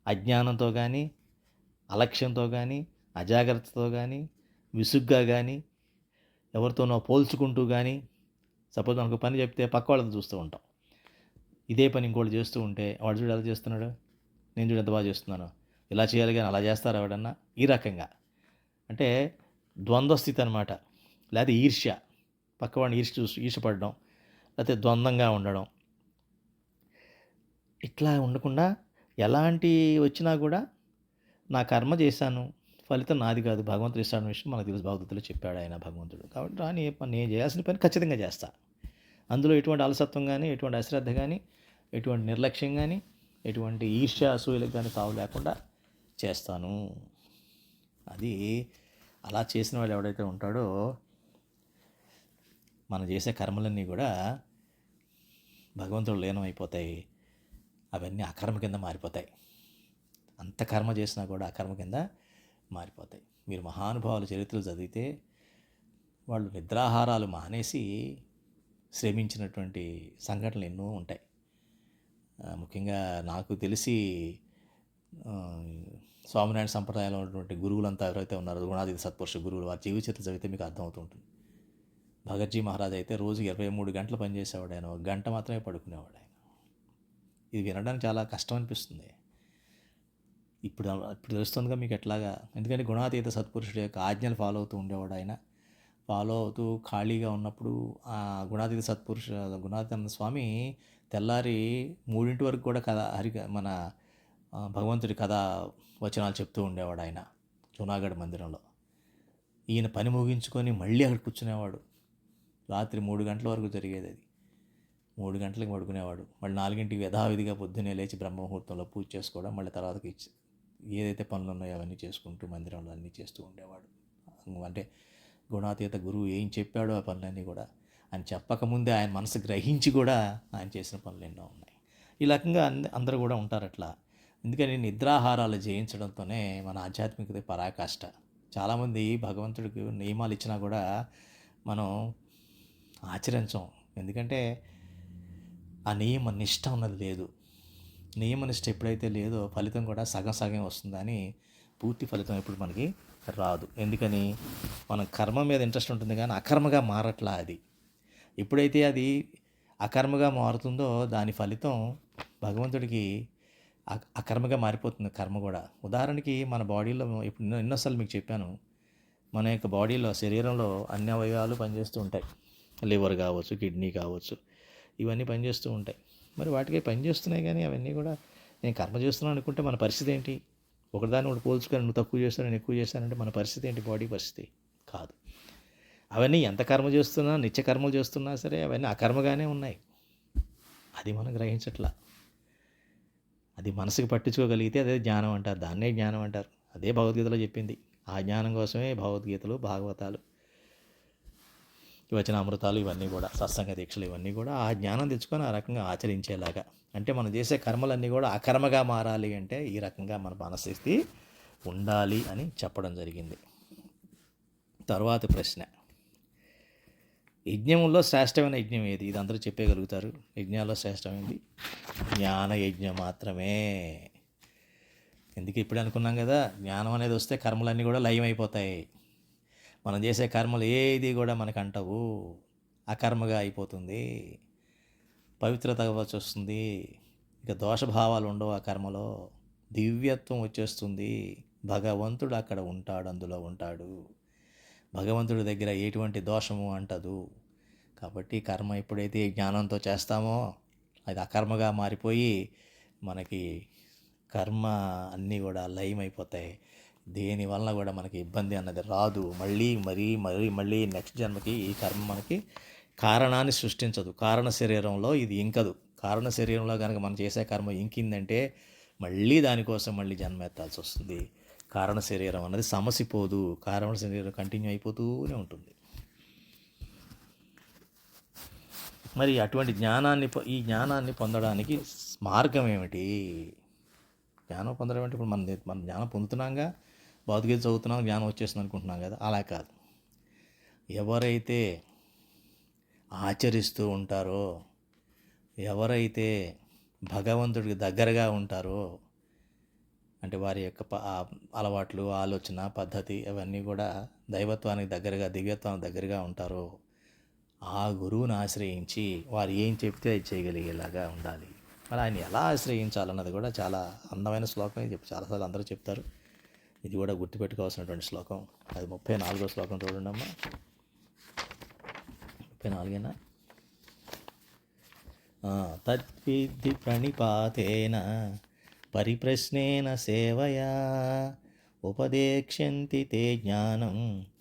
S1: అజ్ఞానంతో కానీ, అలక్ష్యంతో కానీ, అజాగ్రత్తతో కానీ, విసుగ్గా కానీ, ఎవరితోనో పోల్చుకుంటూ కానీ, సపోజ్ మనకు పని చెప్తే పక్క వాళ్ళని చూస్తూ ఉంటాం. ఇదే పని ఇంకోళ్ళు చేస్తూ ఉంటే, వాడు చూడు ఎలా చేస్తున్నాడు, నేను చూడు ఎంత బాగా చేస్తున్నాను, ఇలా చేయాలి కానీ అలా చేస్తారా ఎవడన్నా, ఈ రకంగా. అంటే ద్వంద్వ స్థితి అనమాట. లేకపోతే ఈర్ష్య, పక్కవాడిని ఈర్ష్యపడడం, లేకపోతే ద్వంద్వంగా ఉండడం. ఇట్లా ఉండకుండా ఎలాంటి వచ్చినా కూడా నా కర్మ చేశాను, ఫలితం నాది కాదు, భగవంతుడు ఇస్తాడన్న విషయం మనకు తెలుసు. భగవద్గీతలో చెప్పాడు ఆయన భగవంతుడు. కాబట్టి రాని నేను చేయాల్సిన పని ఖచ్చితంగా చేస్తా. అందులో ఎటువంటి అలసత్వం కానీ, ఎటువంటి అశ్రద్ధ కానీ, ఎటువంటి నిర్లక్ష్యం కానీ, ఎటువంటి ఈర్ష్య అసూయలకు కానీ తావు లేకుండా చేస్తాను. అది అలా చేసిన వాడు ఎవడైతే ఉంటాడో, మనం చేసే కర్మలన్నీ కూడా భగవంతుడు లీనమైపోతాయి. అవన్నీ అకర్మ కింద మారిపోతాయి. అంత కర్మ చేసినా కూడా అకర్మ కింద మారిపోతాయి. మీరు మహానుభావుల చరిత్రలు చదివితే వాళ్ళు నిద్రాహారాలు మానేసి శ్రమించినటువంటి సంఘటనలు ఎన్నో ఉంటాయి. ముఖ్యంగా నాకు తెలిసి స్వామినారాయణ సంప్రదాయంలో ఉన్నటువంటి గురువులంతా ఎవరైతే ఉన్నారో, గుణాతీత సత్పురుష గురువులు, వారి జీవిత చరిత్ర చదివితే మీకు అర్థమవుతుంటుంది. భగత్జీ మహారాజ్ అయితే రోజుకి 23 గంటలు పనిచేసేవాడు. ఆయన 1 గంట మాత్రమే పడుకునేవాడు ఆయన. ఇది వినడానికి చాలా కష్టం అనిపిస్తుంది. ఇప్పుడు తెలుస్తుందిగా మీకు ఎట్లాగా. ఎందుకంటే గుణాతీత సత్పురుషుడు యొక్క ఆజ్ఞలు ఫాలో అవుతూ ఉండేవాడు ఆయన. ఫాలో అవుతూ ఖాళీగా ఉన్నప్పుడు ఆ గుణాతీత స్వామి తెల్లారి 3 వరకు కూడా మన భగవంతుడి కథ వచనాలు చెప్తూ ఉండేవాడు ఆయన జూనాగఢ్ మందిరంలో. ఈయన పని ముగించుకొని మళ్ళీ అక్కడ కూర్చునేవాడు. రాత్రి 3 గంటల వరకు జరిగేది అది. 3 గంటలకు పడుకునేవాడు. మళ్ళీ 4ంటికి యథావిధిగా పొద్దున్నే లేచి బ్రహ్మముహూర్తంలో పూజ చేసుకోవడం, మళ్ళీ తర్వాతకి ఏదైతే పనులు ఉన్నాయో అవన్నీ చేసుకుంటూ మందిరంలో అన్నీ చేస్తూ ఉండేవాడు. అంటే గుణాతీత గురువు ఏం చెప్పాడో ఆ పనులన్నీ కూడా ఆయన చెప్పకముందే ఆయన మనసు గ్రహించి కూడా ఆయన చేసిన పనులు ఎన్నో ఉన్నాయి. ఈ రకంగా అందరూ కూడా ఉంటారు అట్లా. ఎందుకని నిద్రాహారాలు జయించడంతోనే మన ఆధ్యాత్మికత పరాకాష్ట. చాలామంది భగవంతుడికి నియమాలు ఇచ్చినా కూడా మనం ఆచరించం. ఎందుకంటే ఆ నియమ నిష్ట అన్నది లేదు. నియమనిష్ట ఎప్పుడైతే లేదో ఫలితం కూడా సగం సగం వస్తుందని, పూర్తి ఫలితం ఎప్పుడు మనకి రాదు. ఎందుకని మనం కర్మ మీద ఇంట్రెస్ట్ ఉంటుంది కానీ అకర్మగా మారట్లా. అది ఎప్పుడైతే అది అకర్మగా మారుతుందో దాని ఫలితం భగవంతుడికి అకర్మగా మారిపోతుంది కర్మ కూడా. ఉదాహరణకి మన బాడీలో ఇప్పుడు ఎన్నోసార్లు మీకు చెప్పాను, మన యొక్క బాడీలో శరీరంలో అన్ని అవయవాలు పనిచేస్తూ ఉంటాయి. లివర్ కావచ్చు, కిడ్నీ కావచ్చు, ఇవన్నీ పనిచేస్తూ ఉంటాయి. మరి వాటికి పనిచేస్తున్నాయి కానీ అవన్నీ కూడా నేను కర్మ చేస్తున్నాను అనుకుంటే మన పరిస్థితి ఏంటి? ఒకదాన్ని ఒకటి పోల్చుకొని నువ్వు తక్కువ చేస్తాను, నేను ఎక్కువ చేస్తానంటే మన పరిస్థితి ఏంటి? బాడీ పరిస్థితి కాదు. అవన్నీ ఎంత కర్మ చేస్తున్నా, నిత్య కర్మలు చేస్తున్నా సరే అవన్నీ అకర్మగానే ఉన్నాయి. అది మనం గ్రహించట్లా. అది మనసుకు పట్టించుకోగలిగితే అదే జ్ఞానం అంటారు. దాన్నే జ్ఞానం అంటారు. అదే భగవద్గీతలో చెప్పింది. ఆ జ్ఞానం కోసమే భగవద్గీతలు, భాగవతాలు, వచనామృతాలు ఇవన్నీ కూడా, సత్సంగ దీక్షలు ఇవన్నీ కూడా ఆ జ్ఞానం తెచ్చుకొని ఆ రకంగా ఆచరించేలాగా. అంటే మనం చేసే కర్మలన్నీ కూడా అకర్మగా మారాలి అంటే ఈ రకంగా మన మనస్థితి ఉండాలి అని చెప్పడం జరిగింది. తర్వాత ప్రశ్న, యజ్ఞంలో శ్రేష్టమైన యజ్ఞం ఏది? ఇది అందరూ చెప్పగలుగుతారు. యజ్ఞాల్లో శ్రేష్టమైనది జ్ఞాన యజ్ఞం మాత్రమే. ఎందుకు ఇప్పుడు అనుకున్నాం కదా, జ్ఞానం అనేది వస్తే కర్మలన్నీ కూడా లయం అయిపోతాయి. మనం చేసే కర్మలు ఏది కూడా మనకు అంటవు, అకర్మగా అయిపోతుంది, పవిత్రత అవ్వాల్సి వస్తుంది. ఇక దోషభావాలు ఉండవు ఆ కర్మలో, దివ్యత్వం వచ్చేస్తుంది. భగవంతుడు అక్కడ ఉంటాడు, అందులో ఉంటాడు. భగవంతుడి దగ్గర ఎటువంటి దోషము అంటదు. కాబట్టి కర్మ ఎప్పుడైతే జ్ఞానంతో చేస్తామో అది అకర్మగా మారిపోయి మనకి కర్మ అన్నీ కూడా లయమైపోతాయి. దేనివల్ల కూడా మనకి ఇబ్బంది అన్నది రాదు. మళ్ళీ నెక్స్ట్ జన్మకి ఈ కర్మ మనకి కారణాన్ని సృష్టించదు. కారణ శరీరంలో ఇది ఇంకదు. కారణ శరీరంలో కనుక మనం చేసే కర్మ ఇంకిందంటే మళ్ళీ దానికోసం మళ్ళీ జన్మ ఎత్తాల్సి వస్తుంది. కారణ శరీరం అన్నది సమసిపోదు. కారణ శరీరం కంటిన్యూ అయిపోతూనే ఉంటుంది. మరి అటువంటి ఈ జ్ఞానాన్ని పొందడానికి మార్గం ఏమిటి? జ్ఞానం పొందడం అంటే ఇప్పుడు మన జ్ఞానం పొందుతున్నాగా, భగవద్గీత చదువుతున్నాం, జ్ఞానం వచ్చేస్తుంది అనుకుంటున్నాం కదా, అలా కాదు. ఎవరైతే ఆచరిస్తూ ఉంటారో, ఎవరైతే భగవంతుడికి దగ్గరగా ఉంటారో, అంటే వారి యొక్క అలవాట్లు, ఆలోచన పద్ధతి అవన్నీ కూడా దైవత్వానికి దగ్గరగా, దివ్యత్వానికి దగ్గరగా ఉంటారో ఆ గురువుని ఆశ్రయించి వారు ఏం చెప్తే అది చేయగలిగేలాగా ఉండాలి. మరి ఆయన ఎలా ఆశ్రయించాలన్నది కూడా చాలా అందమైన శ్లోకం. ఇది చాలాసార్లు అందరూ చెప్తారు. ఇది కూడా గుర్తుపెట్టుకోవాల్సినటువంటి శ్లోకం. అది 34వ శ్లోకం చూడండి అమ్మా. 34 తద్విద్ధి ప్రణిపాతేన పరిప్రశ్నేన సేవయా ఉపదేక్ష్యంతి తే జ్ఞానం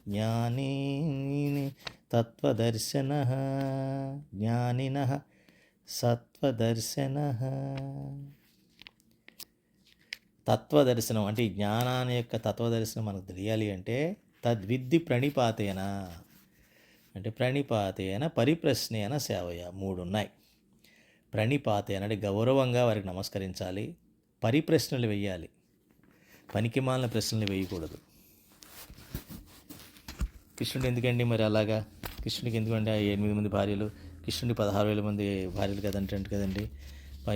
S1: జ్ఞానిని తత్వదర్శనః జ్ఞానినః సత్వదర్శనః. తత్వదర్శనం అంటే ఈ జ్ఞానాన్ని యొక్క తత్వదర్శనం మనకు తెలియాలి అంటే తద్విద్ధి ప్రణిపాతేన అంటే ప్రణిపాతేన పరిప్రశ్నేన సేవయ 3 ఉన్నాయి. ప్రణిపాతేన అంటే గౌరవంగా వారికి నమస్కరించాలి. పరిప్రశ్నలు వేయాలి, పనికిమాలిన ప్రశ్నలు వేయకూడదు. కృష్ణుడు ఎందుకండి మరి అలాగా? కృష్ణుడికి ఎందుకంటే 8 మంది భార్యలు, కృష్ణుడి 16,000 మంది భార్యలు కదండి.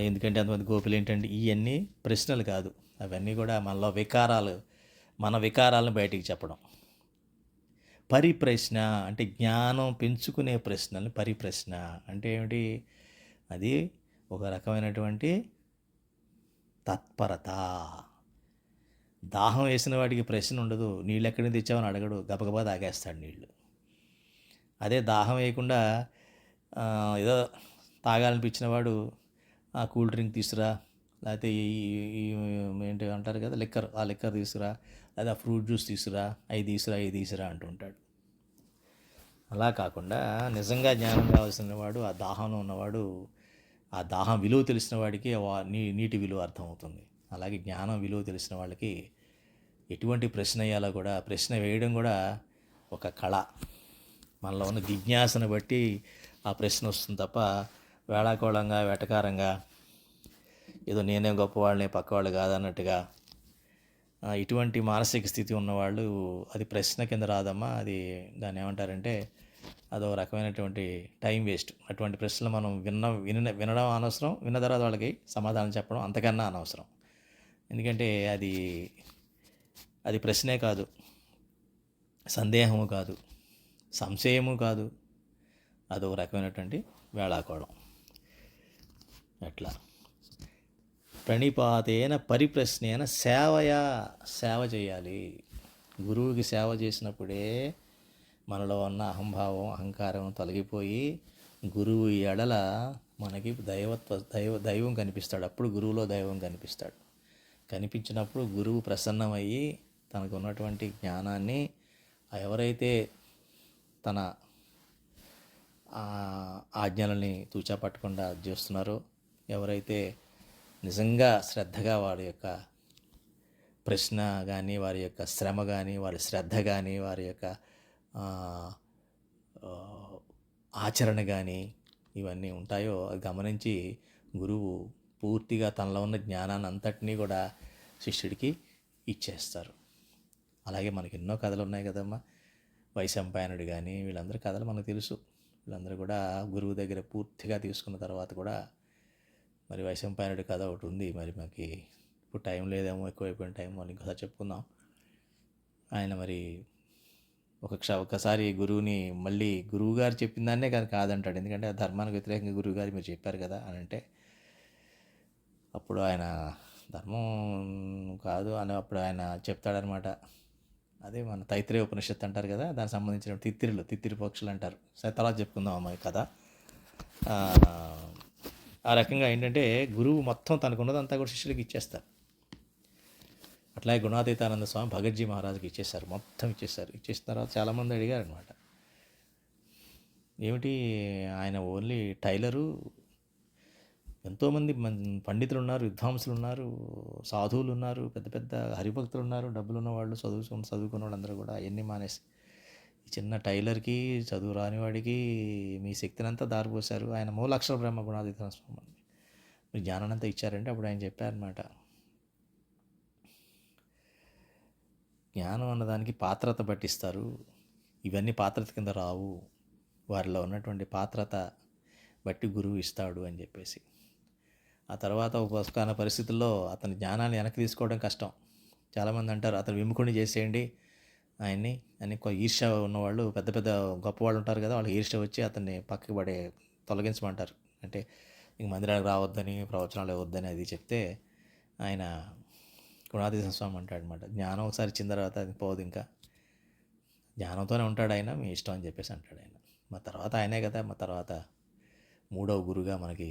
S1: ఎందుకంటే అంతమంది గోపులు ఏంటండి? ఇవన్నీ ప్రశ్నలు కాదు. అవన్నీ కూడా మనలో వికారాలు, మన వికారాలను బయటికి చెప్పడం. పరిప్రశ్న అంటే జ్ఞానం పెంచుకునే ప్రశ్నలు. పరిప్రశ్న అంటే ఏమిటి? అది ఒక రకమైనటువంటి తత్పరత. దాహం వేసిన వాడికి ప్రశ్న ఉండదు. నీళ్ళు ఎక్కడి నుంచి తెచ్చామని అడగడు, గబగబా తాగేస్తాడు నీళ్ళు. అదే దాహం వేయకుండా ఏదో తాగాలనిపించిన వాడు కూల్ డ్రింక్ తీసుకురా, లేకపోతే ఏంటి అంటారు కదా లిక్కర్, ఆ లిక్కర్ తీసుకురా, లేదా ఫ్రూట్ జ్యూస్ తీసుకురా, అవి తీసుకురా అంటుంటాడు. అలా కాకుండా నిజంగా జ్ఞానం కావాల్సిన వాడు, ఆ దాహంలో ఉన్నవాడు, ఆ దాహం విలువ తెలిసిన వాడికి నీటి విలువ అర్థమవుతుంది. అలాగే జ్ఞానం విలువ తెలిసిన వాళ్ళకి ఎటువంటి ప్రశ్న వేయాలో కూడా, ప్రశ్న వేయడం కూడా ఒక కళ. మనలో ఉన్న జిజ్ఞాసను బట్టి ఆ ప్రశ్న వస్తుంది తప్ప వేళాకోళంగా, వెటకారంగా, ఏదో నేనే గొప్పవాళ్ళని పక్కవాళ్ళు కాదన్నట్టుగా ఇటువంటి మానసిక స్థితి ఉన్నవాళ్ళు అది ప్రశ్న కింద రాదమ్మా. అది దాన్ని ఏమంటారంటే అదో రకమైనటువంటి టైం వేస్ట్. అటువంటి ప్రశ్నలు మనం వినడం అనవసరం, విన్న తర్వాత వాళ్ళకి సమాధానం చెప్పడం అంతకన్నా అనవసరం. ఎందుకంటే అది ప్రశ్నే కాదు, సందేహము కాదు, సంశయము కాదు, అదొక రకమైనటువంటి వేళాకోళం. అట్లా ప్రణిపాతేన పరిప్రశ్నేన సేవ చేయాలి. గురువుకి సేవ చేసినప్పుడే మనలో ఉన్న అహంభావం, అహంకారం తొలగిపోయి గురువు ఎడల మనకి దైవం కనిపిస్తాడు. అప్పుడు గురువులో దైవం కనిపిస్తాడు. కనిపించినప్పుడు గురువు ప్రసన్నమయ్యి తనకు ఉన్నటువంటి జ్ఞానాన్ని ఎవరైతే తన ఆజ్ఞలని తూచా పట్టకుండా చేస్తున్నారో, ఎవరైతే నిజంగా శ్రద్ధగా వారి యొక్క ప్రశ్న కానీ, వారి యొక్క శ్రమ కానీ, వారి శ్రద్ధ కానీ, వారి యొక్క ఆచరణ కానీ ఇవన్నీ ఉంటాయో అది గమనించి గురువు పూర్తిగా తనలో ఉన్న జ్ఞానాన్ని అంతటినీ కూడా శిష్యుడికి ఇచ్చేస్తారు. అలాగే మనకి ఎన్నో కథలు ఉన్నాయి కదమ్మా. వైశంపాయనుడు కానీ వీళ్ళందరి కథలు మనకు తెలుసు. వీళ్ళందరూ కూడా గురువు దగ్గర పూర్తిగా తీసుకున్న తర్వాత కూడా మరి వైశంపాయనుడి కథ ఒకటి ఉంది. మరి మనకి ఇప్పుడు టైం లేదేమో, ఎక్కువైపోయిన టైం, వాళ్ళు ఇంకోసారి చెప్పుకుందాం. ఆయన మరి ఒకసారి గురువుని మళ్ళీ గురువుగారు చెప్పిన దాన్నే కానీ కాదంటాడు. ఎందుకంటే ధర్మానికి వ్యతిరేకంగా గురువుగారు మీరు చెప్పారు కదా అని అంటే, అప్పుడు ఆయన ధర్మం కాదు అని అప్పుడు ఆయన చెప్తాడనమాట. అదే మన తైత్రేయ ఉపనిషత్తు అంటారు కదా, దానికి సంబంధించిన తిత్తిరి పక్షులు అంటారు. సరే తర్వాత చెప్పుకుందాం అమ్మాయి కథ. ఆ రకంగా ఏంటంటే గురువు మొత్తం తనకున్నదంతా కూడా శిష్యులకి ఇచ్చేస్తారు. అట్లాగే గుణాతీతానంద స్వామి భగత్జీ మహారాజుకి ఇచ్చేశారు, మొత్తం ఇచ్చేసిన తర్వాత చాలామంది అడిగారు అనమాట, ఏమిటి ఆయన ఓన్లీ టైలరు, ఎంతోమంది పండితులు ఉన్నారు, విద్వాంసులు ఉన్నారు, సాధువులు ఉన్నారు, పెద్ద పెద్ద హరిభక్తులు ఉన్నారు, డబ్బులు ఉన్నవాళ్ళు, చదువుకున్న వాళ్ళు అందరూ కూడా అవన్నీ మానేసి ఈ చిన్న టైలర్కి, చదువు రానివాడికి మీ శక్తిని అంతా దారిపోశారు. ఆయన మూలాక్షర బ్రహ్మ గుణాతీతానంద స్వామి మీరు జ్ఞానాన్ని అంతా ఇచ్చారంటే అప్పుడు ఆయన చెప్పారనమాట, జ్ఞానం అన్నదానికి పాత్రత పట్టిస్తారు, ఇవన్నీ పాత్రత కింద రావు, వారిలో ఉన్నటువంటి పాత్రత బట్టి గురువు ఇస్తాడు అని చెప్పేసి. ఆ తర్వాత ఉపస్కాన పరిస్థితుల్లో అతని జ్ఞానాన్ని వెనక్కి తీసుకోవడం కష్టం. చాలామంది అంటారు అతను విముఖుడిని చేసేయండి ఆయన్ని అని. ఈర్ష్య ఉన్నవాళ్ళు, పెద్ద పెద్ద గొప్పవాళ్ళు ఉంటారు కదా, వాళ్ళకి ఈర్ష్య వచ్చి అతన్ని పక్కకి తొలగించమంటారు. అంటే ఇంక మందిరానికి రావద్దని, ప్రవచనాలు ఇవ్వద్దని అది చెప్తే ఆయన గుణాతీత స్వామి అంటాడనమాట, జ్ఞానం ఒకసారి ఇచ్చిన తర్వాత అది పోదు, ఇంకా జ్ఞానంతోనే ఉంటాడు ఆయన, మీ ఇష్టం అని చెప్పేసి అంటాడు ఆయన. మా తర్వాత ఆయనే కదా, మా తర్వాత మూడవ గురుగా మనకి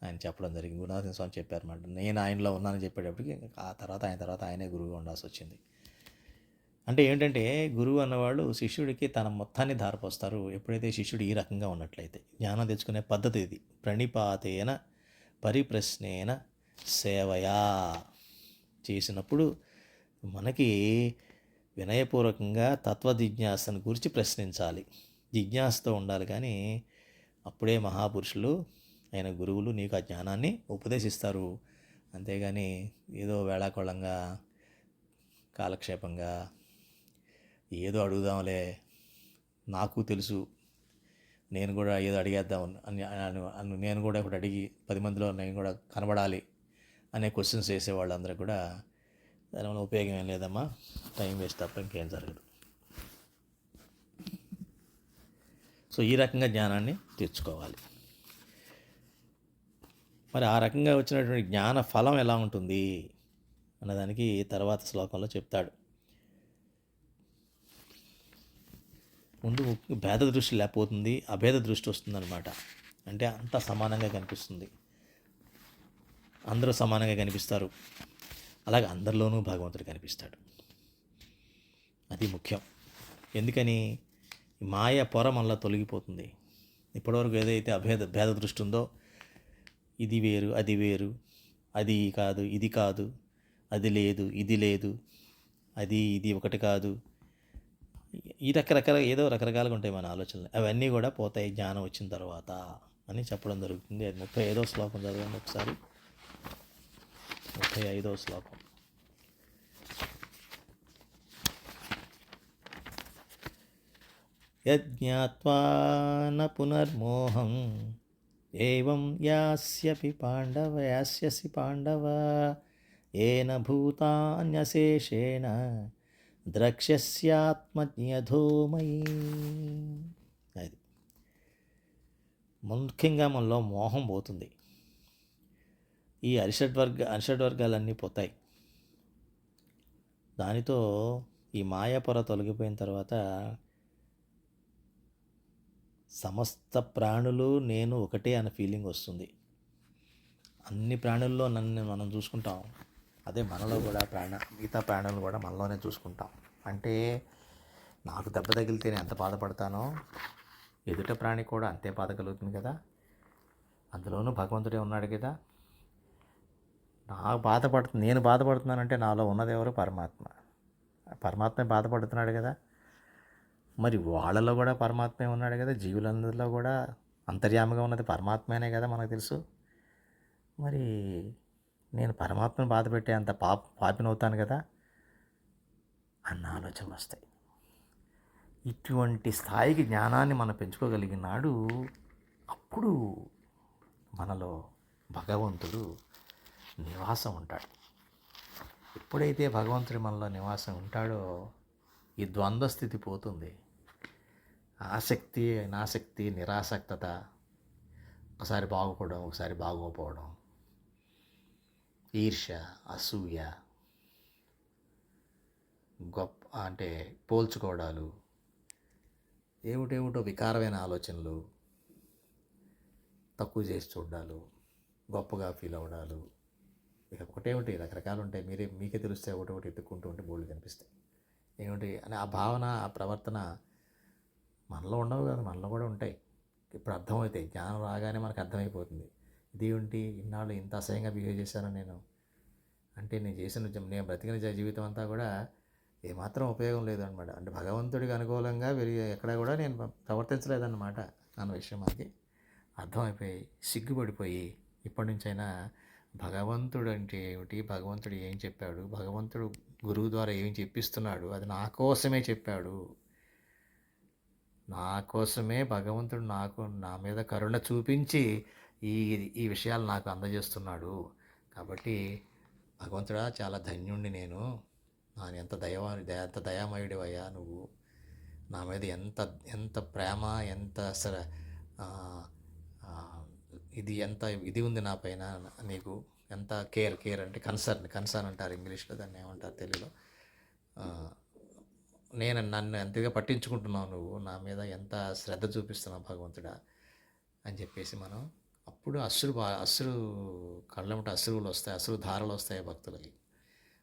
S1: ఆయన చెప్పడం జరిగింది. గుణాతీత స్వామి చెప్పారన్నమాట, నేను ఆయనలో ఉన్నానని చెప్పేటప్పటికి ఆ తర్వాత ఆయనే గురువుగా ఉండాల్సి వచ్చింది. అంటే ఏంటంటే గురువు అన్నవాళ్ళు శిష్యుడికి తన మొత్తాన్ని ధారపోస్తారు. ఎప్పుడైతే శిష్యుడు ఈ రకంగా ఉన్నట్లయితే జ్ఞానం తెచ్చుకునే పద్ధతి ఇది. ప్రణిపాతేన పరిప్రశ్నేన సేవయా చేసినప్పుడు మనకి వినయపూర్వకంగా తత్వజిజ్ఞాసను గురించి ప్రశ్నించాలి, జిజ్ఞాసతో ఉండాలి. కానీ అప్పుడే మహాపురుషులు అయిన గురువులు నీకు ఆ జ్ఞానాన్ని ఉపదేశిస్తారు. అంతేగాని ఏదో వేళాకోళంగా కాలక్షేపంగా ఏదో అడుగుదాంలే, నాకు తెలుసు, నేను కూడా ఏదో అడిగేద్దాం అని నేను కూడా ఒకటి అడిగి 10 మందిలో నేను కూడా కనబడాలి అనే క్వశ్చన్స్ వేసే వాళ్ళందరూ కూడా దానివల్ల ఉపయోగం ఏం లేదమ్మా, టైం వేస్ట్ తప్ప ఇంకేం జరగదు. సో ఈ రకంగా జ్ఞానాన్ని తెచ్చుకోవాలి. మరి ఆ రకంగా వచ్చినటువంటి జ్ఞాన ఫలం ఎలా ఉంటుంది అన్నదానికి తర్వాత శ్లోకంలో చెప్తాడు. ముందు భేద దృష్టి లేకపోతుంది, అభేద దృష్టి వస్తుందన్నమాట. అంటే అంతా సమానంగా కనిపిస్తుంది, అందరూ సమానంగా కనిపిస్తారు, అలాగే అందరిలోనూ భగవంతుడు కనిపిస్తాడు. అది ముఖ్యం. ఎందుకని మాయ పొర మనలో తొలగిపోతుంది. ఇప్పటివరకు ఏదైతే భేద దృష్టి ఉందో, ఇది వేరు అది వేరు, అది కాదు ఇది కాదు, అది లేదు ఇది లేదు, అది ఇది ఒకటి కాదు, ఈ రకరకాలుగా ఉంటాయి మన ఆలోచనలు. అవన్నీ కూడా పోతాయి జ్ఞానం వచ్చిన తర్వాత అని చెప్పడం జరుగుతుంది. 35వ శ్లోకం చదవండి ఒకసారి. 35వ శ్లోకం. యజ్ఞాత్వా న పునర్మోహం ఏవం యాస్యసి పాండవ ఏన భూతాన్యశేషేణ ద్రక్ష్యస్యాత్మజ్ఞధోమయీ. అది ముఖ్యంగా మనలో మోహం పోతుంది, ఈ అరిషడ్వర్గాలన్నీ పోతాయి. దానితో ఈ మాయాపొర తొలగిపోయిన తర్వాత సమస్త ప్రాణులు నేను ఒకటే అనే ఫీలింగ్ వస్తుంది. అన్ని ప్రాణుల్లో నన్ను మనం చూసుకుంటాం, అదే మనలో కూడా మిగతా ప్రాణులను కూడా మనలోనే చూసుకుంటాం. అంటే నాకు దెబ్బ తగిలితే నేను ఎంత బాధపడతానో ఎదుట ప్రాణి కూడా అంతే బాధ కలుగుతుంది కదా, అందులోనూ భగవంతుడే ఉన్నాడు కదా. నేను బాధపడుతున్నానంటే నాలో ఉన్నది ఎవరు? పరమాత్మే బాధపడుతున్నాడు కదా. మరి వాళ్ళలో కూడా పరమాత్మే ఉన్నాడు కదా, జీవులందరిలో కూడా అంతర్యామిగా ఉన్నది పరమాత్మనే కదా మనకు తెలుసు. మరి నేను పరమాత్మను బాధ పెట్టే అంత పాపినవుతాను కదా అన్న ఆలోచనలు వస్తాయి. ఇటువంటి స్థాయికి జ్ఞానాన్ని మనం పెంచుకోగలిగినాడు, అప్పుడు మనలో భగవంతుడు నివాసం ఉంటాడు. ఎప్పుడైతే భగవంతుడు మనలో నివాసం ఉంటాడో ఈ ద్వంద్వ స్థితి పోతుంది. ఆసక్తి అనాసక్తి, నిరాసక్తత, ఒకసారి బాగుపడడం ఒకసారి బాగోపోవడం, ఈర్ష్య అసూయ, అంటే పోల్చుకోవడాలు, ఏమిటేమిటో వికారమైన ఆలోచనలు, తక్కువ చేసి చూడాలు, గొప్పగా ఫీల్ అవ్వడాలు, ఇక ఒకటేమిటి రకరకాలు ఉంటాయి. మీకే తెలిస్తే ఒకటి ఎత్తుక్కుంటూ ఉంటే బోల్డ్ కనిపిస్తాయి. ఏమిటి అని ఆ భావన, ఆ ప్రవర్తన మనలో ఉండవు కదా, మనలో కూడా ఉంటాయి. ఇప్పుడు అర్థమవుతాయి, జ్ఞానం రాగానే మనకు అర్థమైపోతుంది. ఇదేంటి ఇన్నాళ్ళు ఇంత అసహ్యంగా బిహేవ్ చేశాను నేను, అంటే నేను బ్రతికిన జీవితం అంతా కూడా ఏమాత్రం ఉపయోగం లేదనమాట. అంటే భగవంతుడికి అనుకూలంగా ఎక్కడ కూడా నేను ప్రవర్తించలేదన్నమాట అన్న విషయం మనకి అర్థమైపోయి సిగ్గుపడిపోయి ఇప్పటి నుంచైనా భగవంతుడు అంటే ఏమిటి, భగవంతుడు ఏం చెప్పాడు, భగవంతుడు గురువు ద్వారా ఏం చెప్పిస్తున్నాడు, అది నా కోసమే చెప్పాడు, నా కోసమే భగవంతుడు నా మీద కరుణ చూపించి ఈ ఈ విషయాలు నాకు అందజేస్తున్నాడు. కాబట్టి భగవంతుడా చాలా ధన్యుణ్ణి నేను. ఎంత ఎంత దయామయుడివయ్యా నువ్వు. నా మీద ఎంత ఎంత ప్రేమ, ఎంత అసలు ఆ, ఆ, ఇది ఉంది నా పైన నీకు. ఎంత కేర్ అంటే కన్సర్న్ అంటారు ఇంగ్లీష్లో, దాన్ని ఏమంటారు తెలుగులో. ఆ, నన్ను ఎంతగా పట్టించుకుంటున్నావు నువ్వు, నా మీద ఎంత శ్రద్ధ చూపిస్తున్నావు భగవంతుడా అని చెప్పేసి మనం అప్పుడు అశ్రు కళ్ళమట అశ్రువులు వస్తాయి, అశ్రు ధారలు వస్తాయి భక్తులకి.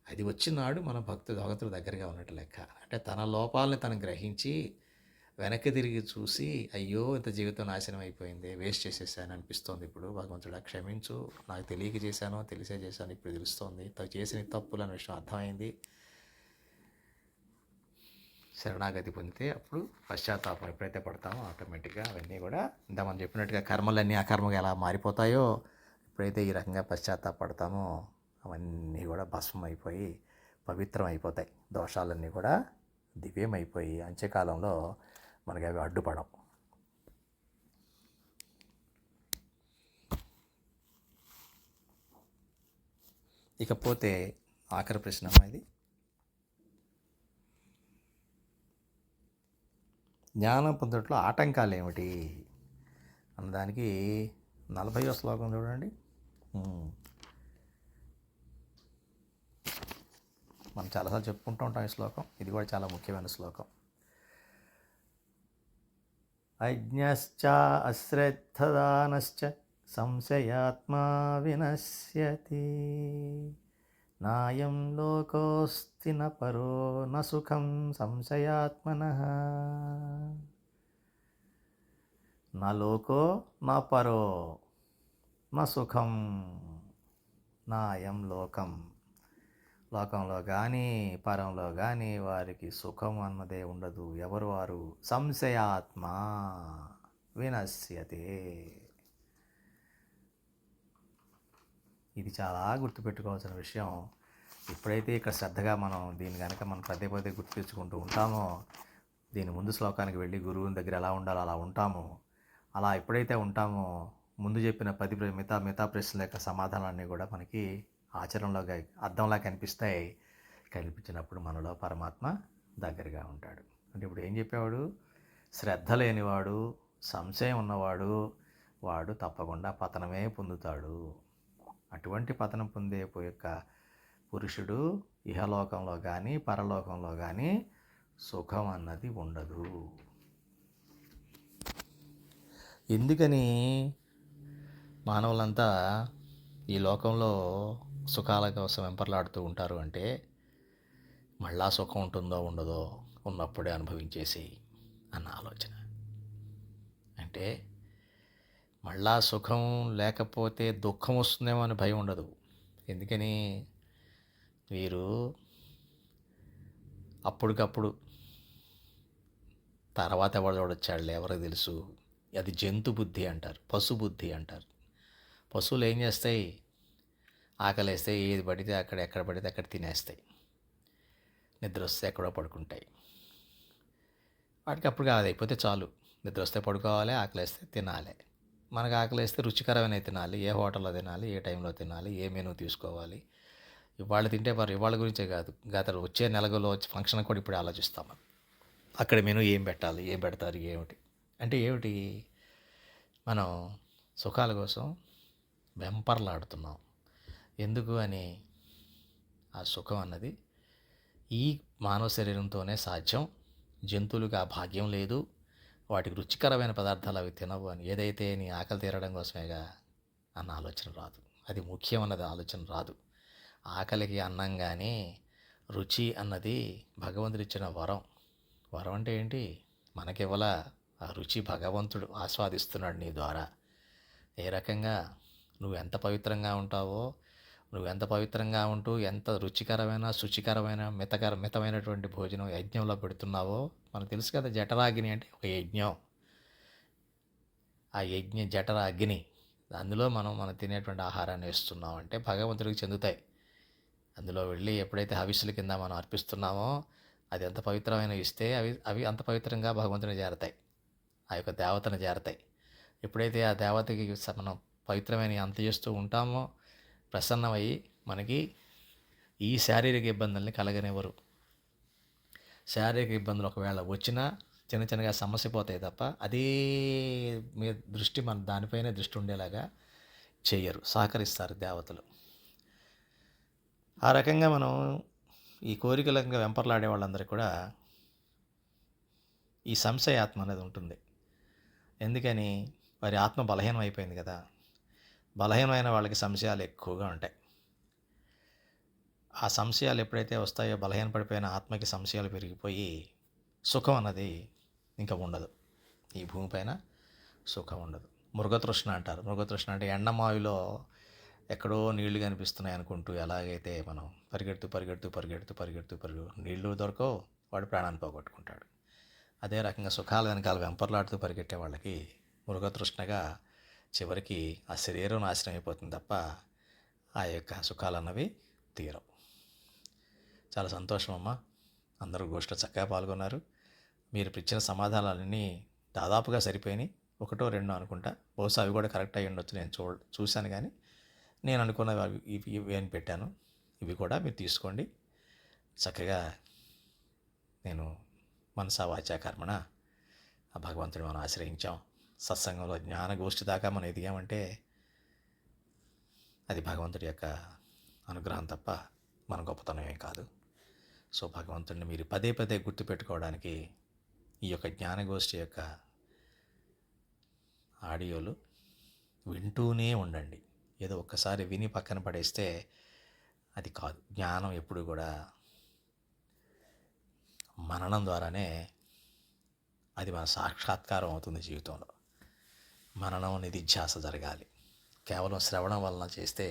S1: అది వచ్చినాడు మన భగవంతుడు దగ్గరగా ఉన్నట్టు లెక్క. అంటే తన లోపాలని తను గ్రహించి వెనక్కి తిరిగి చూసి, అయ్యో ఇంత జీవితం నాశనం అయిపోయింది, వేస్ట్ చేసేసాను అనిపిస్తోంది ఇప్పుడు, భగవంతుడా క్షమించు, నాకు తెలియక చేశానో తెలిసే చేశాను, ఇప్పుడు తెలుస్తోంది చేసిన తప్పులు అనే విషయం అర్థమైంది. శరణాగతి పొందితే అప్పుడు పశ్చాత్తాపం ఎప్పుడైతే పడతామో ఆటోమేటిక్గా అవన్నీ కూడా ఇంత మనం చెప్పినట్టుగా కర్మలన్నీ అకర్మగా ఎలా మారిపోతాయో, ఎప్పుడైతే ఈ రకంగా పశ్చాత్తాపడతామో అవన్నీ కూడా భస్మం అయిపోయి పవిత్రం అయిపోతాయి. దోషాలన్నీ కూడా దివ్యమైపోయి అంత్యకాలంలో మనకి అవి అడ్డుపడవు. ఇకపోతే ఆఖరి ప్రశ్న ఇది. జ్ఞానం పొందట్లో ఆటంకాలు ఏమిటి అన్నదానికి 40వ శ్లోకం చూడండి. మనం చాలాసార్లు చెప్పుకుంటూ ఉంటాం ఈ శ్లోకం. ఇది కూడా చాలా ముఖ్యమైన శ్లోకం. అజ్ఞశ్చ అశ్రద్ధదానశ్చ సంశయాత్మా వినశ్యతి, నాయం లోకోస్తి న పరో న సుఖం సంశయాత్మనః. నా లోకో నా పరో నా సుఖం, నాయం లోకం, లోకంలో కానీ పరంలో కానీ వారికి సుఖం అన్నదే ఉండదు. ఎవరు వారు? సంశయాత్మ వినశ్యతే. ఇది చాలా గుర్తుపెట్టుకోవాల్సిన విషయం. ఎప్పుడైతే ఇక్కడ శ్రద్ధగా మనం దీన్ని కనుక మనం పదే పదే గుర్తు తెచ్చుకుంటూ ఉంటామో, దీని ముందు శ్లోకానికి వెళ్ళి గురువుని దగ్గర ఎలా ఉండాలో అలా ఉంటామో, అలా ఎప్పుడైతే ఉంటామో ముందు చెప్పిన మిగతా ప్రశ్నల యొక్క సమాధానాన్ని కూడా మనకి ఆచరణలో అర్థంలా కనిపిస్తాయి. కనిపించినప్పుడు మనలో పరమాత్మ దగ్గరగా ఉంటాడు. అంటే ఇప్పుడు ఏం చెప్పేవాడు? శ్రద్ధ లేనివాడు, సంశయం ఉన్నవాడు, వాడు తప్పకుండా పతనమే పొందుతాడు. అటువంటి పతనం పొందే యొక్క పురుషుడు ఇహలోకంలో కానీ పరలోకంలో కానీ సుఖం అన్నది ఉండదు. ఎందుకని మానవులంతా ఈ లోకంలో సుఖాల కోసం వెంపర్లాడుతూ ఉంటారు అంటే, మళ్ళా సుఖం ఉంటుందో ఉండదో ఉన్నప్పుడే అనుభవించేసి అన్న ఆలోచన. అంటే మళ్ళా సుఖం లేకపోతే దుఃఖం వస్తుందేమో అని భయం ఉండదు. ఎందుకని? వీరు అప్పటికప్పుడు తర్వాత ఎవరు చూడొచ్చాడులే, ఎవరికి తెలుసు. అది జంతు బుద్ధి అంటారు, పశు బుద్ధి అంటారు. పశువులు ఏం చేస్తాయి? ఆకలేస్తే ఏది పడితే అక్కడ, ఎక్కడ పడితే అక్కడ తినేస్తాయి. నిద్ర వస్తే ఎక్కడో పడుకుంటాయి. వాటికి అప్పుడు కాదు, అయిపోతే చాలు. నిద్ర వస్తే పడుకోవాలి, ఆకలేస్తే తినాలి. మనకు ఆకలేస్తే రుచికరమైన తినాలి, ఏ హోటల్లో తినాలి, ఏ టైంలో తినాలి, ఏ మెనూ తీసుకోవాలి. ఇవాళ తింటే ఇవాళ గురించే కాదు, వచ్చే నెలలో వచ్చే ఫంక్షన్ కూడా ఇప్పుడు ఆలోచిస్తాం. అక్కడ మెనూ ఏం పెట్టాలి, ఏం పెడతారు, ఏమిటి అంటే ఏమిటి? మనం సుఖాల కోసం వెంపర్లాడుతున్నాం. ఎందుకు అని? ఆ సుఖం అన్నది ఈ మానవ శరీరంతోనే సాధ్యం. జంతువులకు ఆ భాగ్యం లేదు. వాటికి రుచికరమైన పదార్థాలు అవి తినవు అని. ఏదైతే నీ ఆకలి తీరడం కోసమేగా అన్న ఆలోచన రాదు. అది ముఖ్యం అన్నది ఆలోచన రాదు. ఆకలికి అన్నం కానీ, రుచి అన్నది భగవంతుడిచ్చిన వరం. వరం అంటే ఏంటి? మనకివ్వాల ఆ రుచి భగవంతుడు ఆస్వాదిస్తున్నాడు నీ ద్వారా. ఏ రకంగా నువ్వు ఎంత పవిత్రంగా ఉంటావో, నువ్వు ఎంత పవిత్రంగా ఉంటూ ఎంత రుచికరమైన, శుచికరమైన, మితమైనటువంటి భోజనం యజ్ఞంలో పెడుతున్నావో మనకు తెలుసు కదా. జఠరాగ్ని అంటే ఒక యజ్ఞం. ఆ జఠర అగ్ని, అందులో మనం తినేటువంటి ఆహారాన్ని వేస్తున్నాం అంటే భగవంతుడికి చెందుతాయి. అందులో వెళ్ళి ఎప్పుడైతే హవిస్సుల కింద మనం అర్పిస్తున్నామో, అది ఎంత పవిత్రమైన ఇస్తే అవి అంత పవిత్రంగా భగవంతుని చేరతాయి, ఆ యొక్క దేవతను చేరతాయి. ఎప్పుడైతే ఆ దేవతకి మనం
S2: పవిత్రమైన అంత చేస్తూ ఉంటామో ప్రసన్నమయ్యి మనకి ఈ శారీరక ఇబ్బందుల్ని కలగనివ్వరు. శారీరక ఇబ్బందులు ఒకవేళ వచ్చినా చిన్న చిన్నగా సమస్య పోతాయి తప్ప అదే మీ దృష్టి మన దానిపైనే దృష్టి ఉండేలాగా చెయ్యరు, సహకరిస్తారు దేవతలు. ఆ రకంగా మనం ఈ కోరికలంగా వెంపర్లాడే వాళ్ళందరికీ కూడా ఈ సంశయాత్మ అనేది ఉంటుంది. ఎందుకని? వారి ఆత్మ బలహీనం అయిపోయింది కదా. బలహీనమైన వాళ్ళకి సంశయాలు ఎక్కువగా ఉంటాయి. ఆ సంశయాలు ఎప్పుడైతే వస్తాయో బలహీనపడిపోయిన ఆత్మకి సంశయాలు పెరిగిపోయి సుఖం అన్నది ఇంకా ఉండదు. ఈ భూమిపైన సుఖం ఉండదు. మృగతృష్ణ అంటారు. మృగతృష్ణ అంటే ఎండమావిలో ఎక్కడో నీళ్లు కనిపిస్తున్నాయి అనుకుంటూ ఎలాగైతే మనం పరిగెడుతూ నీళ్లు దొరకవు, వాడు ప్రాణాన్ని పోగొట్టుకుంటాడు. అదే రకంగా సుఖాల వెనకాల వెంపర్లాడుతూ పరిగెట్టే వాళ్ళకి మృగతృష్ణగా చివరికి ఆ శరీరం నాశనం అయిపోతుంది తప్ప ఆ యొక్క సుఖాలు అన్నవి తీరవు. చాలా సంతోషం అమ్మా, అందరూ గోష్ఠిలో చక్కగా పాల్గొన్నారు. మీరు ఇచ్చిన సమాధానాలన్నీ దాదాపుగా సరిపోయినాయి. ఒకటో రెండో అనుకుంటా, బహుశా అవి కూడా కరెక్ట్ అయ్యి ఉండొచ్చు. నేను చూశాను, కానీ నేను అనుకున్నవి ఇవి అని పెట్టాను. ఇవి కూడా మీరు తీసుకోండి. చక్కగా నేను మనసా వాచా కర్మణ ఆ భగవంతుని మనం ఆశ్రయించాం. సత్సంగంలో జ్ఞాన గోష్ఠి దాకా మనం ఎదిగామంటే అది భగవంతుడి యొక్క అనుగ్రహం తప్ప మన గొప్పతనం ఏం కాదు. సో భగవంతుడిని మీరు పదే పదే గుర్తుపెట్టుకోవడానికి ఈ యొక్క జ్ఞానగోష్ఠి యొక్క ఆడియోలు వింటూనే ఉండండి. ఏదో ఒక్కసారి విని పక్కన పడేస్తే అది కాదు. జ్ఞానం ఎప్పుడు కూడా మననం ద్వారానే అది మన సాక్షాత్కారం అవుతుంది జీవితంలో. మననం నిధిధ్యాస జరగాలి. కేవలం శ్రవణం వలన చేస్తే,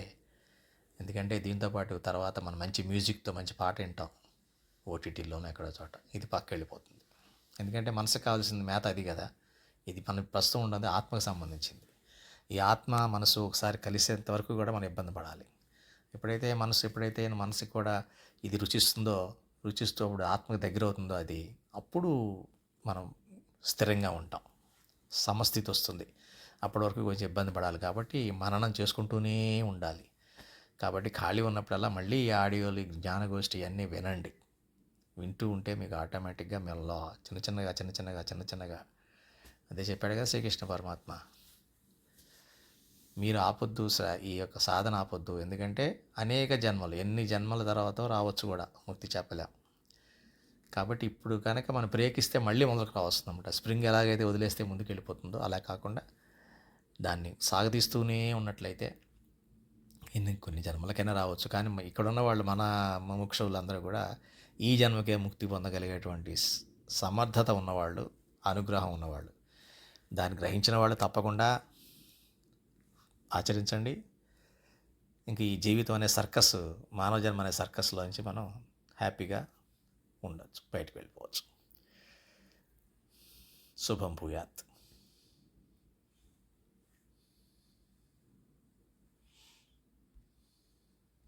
S2: ఎందుకంటే దీంతోపాటు తర్వాత మనం మంచి మ్యూజిక్తో మంచి పాట వింటాం ఓటీటీలోనూ ఎక్కడో చోట, ఇది పక్క వెళ్ళిపోతుంది. ఎందుకంటే మనసుకు కావాల్సింది మేత అది కదా. ఇది మన ప్రస్తుతం ఉన్నది ఆత్మకు సంబంధించింది. ఈ ఆత్మ మనసు ఒకసారి కలిసేంత వరకు కూడా మనం ఇబ్బంది పడాలి. ఎప్పుడైతే మనసుకి కూడా ఇది రుచిస్తూ అప్పుడు ఆత్మకు దగ్గర అవుతుందో అది, అప్పుడు మనం స్థిరంగా ఉంటాం, సమస్థితి వస్తుంది. అప్పటి వరకు కొంచెం ఇబ్బంది పడాలి. కాబట్టి మననం చేసుకుంటూనే ఉండాలి. కాబట్టి ఖాళీ ఉన్నప్పుడల్లా మళ్ళీ ఈ ఆడియోలు, జ్ఞానగోష్ఠి అన్నీ వినండి. వింటూ ఉంటే మీకు ఆటోమేటిక్గా మెల్ల చిన్న చిన్నగా అదే చెప్పాడు కదా శ్రీకృష్ణ పరమాత్మ, మీరు ఆపొద్దు, ఈ యొక్క సాధన ఆపొద్దు. ఎందుకంటే అనేక జన్మలు, ఎన్ని జన్మల తర్వాత రావచ్చు కూడా, ముక్తి చెప్పలేం. కాబట్టి ఇప్పుడు కనుక మనం బ్రేక్ ఇస్తే మళ్ళీ మొదలకు రావస్తుంది అనమాట. స్ప్రింగ్ ఎలాగైతే వదిలేస్తే ముందుకు వెళ్ళిపోతుందో అలా కాకుండా దాన్ని సాగదీస్తూనే ఉన్నట్లయితే కొన్ని జన్మలకైనా రావచ్చు. కానీ ఇక్కడ ఉన్న వాళ్ళు, మన ముముక్షువులందరూ కూడా ఈ జన్మకే ముక్తి పొందగలిగేటువంటి సమర్థత ఉన్నవాళ్ళు, అనుగ్రహం ఉన్నవాళ్ళు. దాన్ని గ్రహించిన వాళ్ళు తప్పకుండా ఆచరించండి. ఇంక ఈ జీవితం అనే సర్కస్, మానవ జన్మ అనే సర్కస్లోంచి మనం హ్యాపీగా ఉండొచ్చు, బయటకు వెళ్ళిపోవచ్చు. శుభం భూయాత్.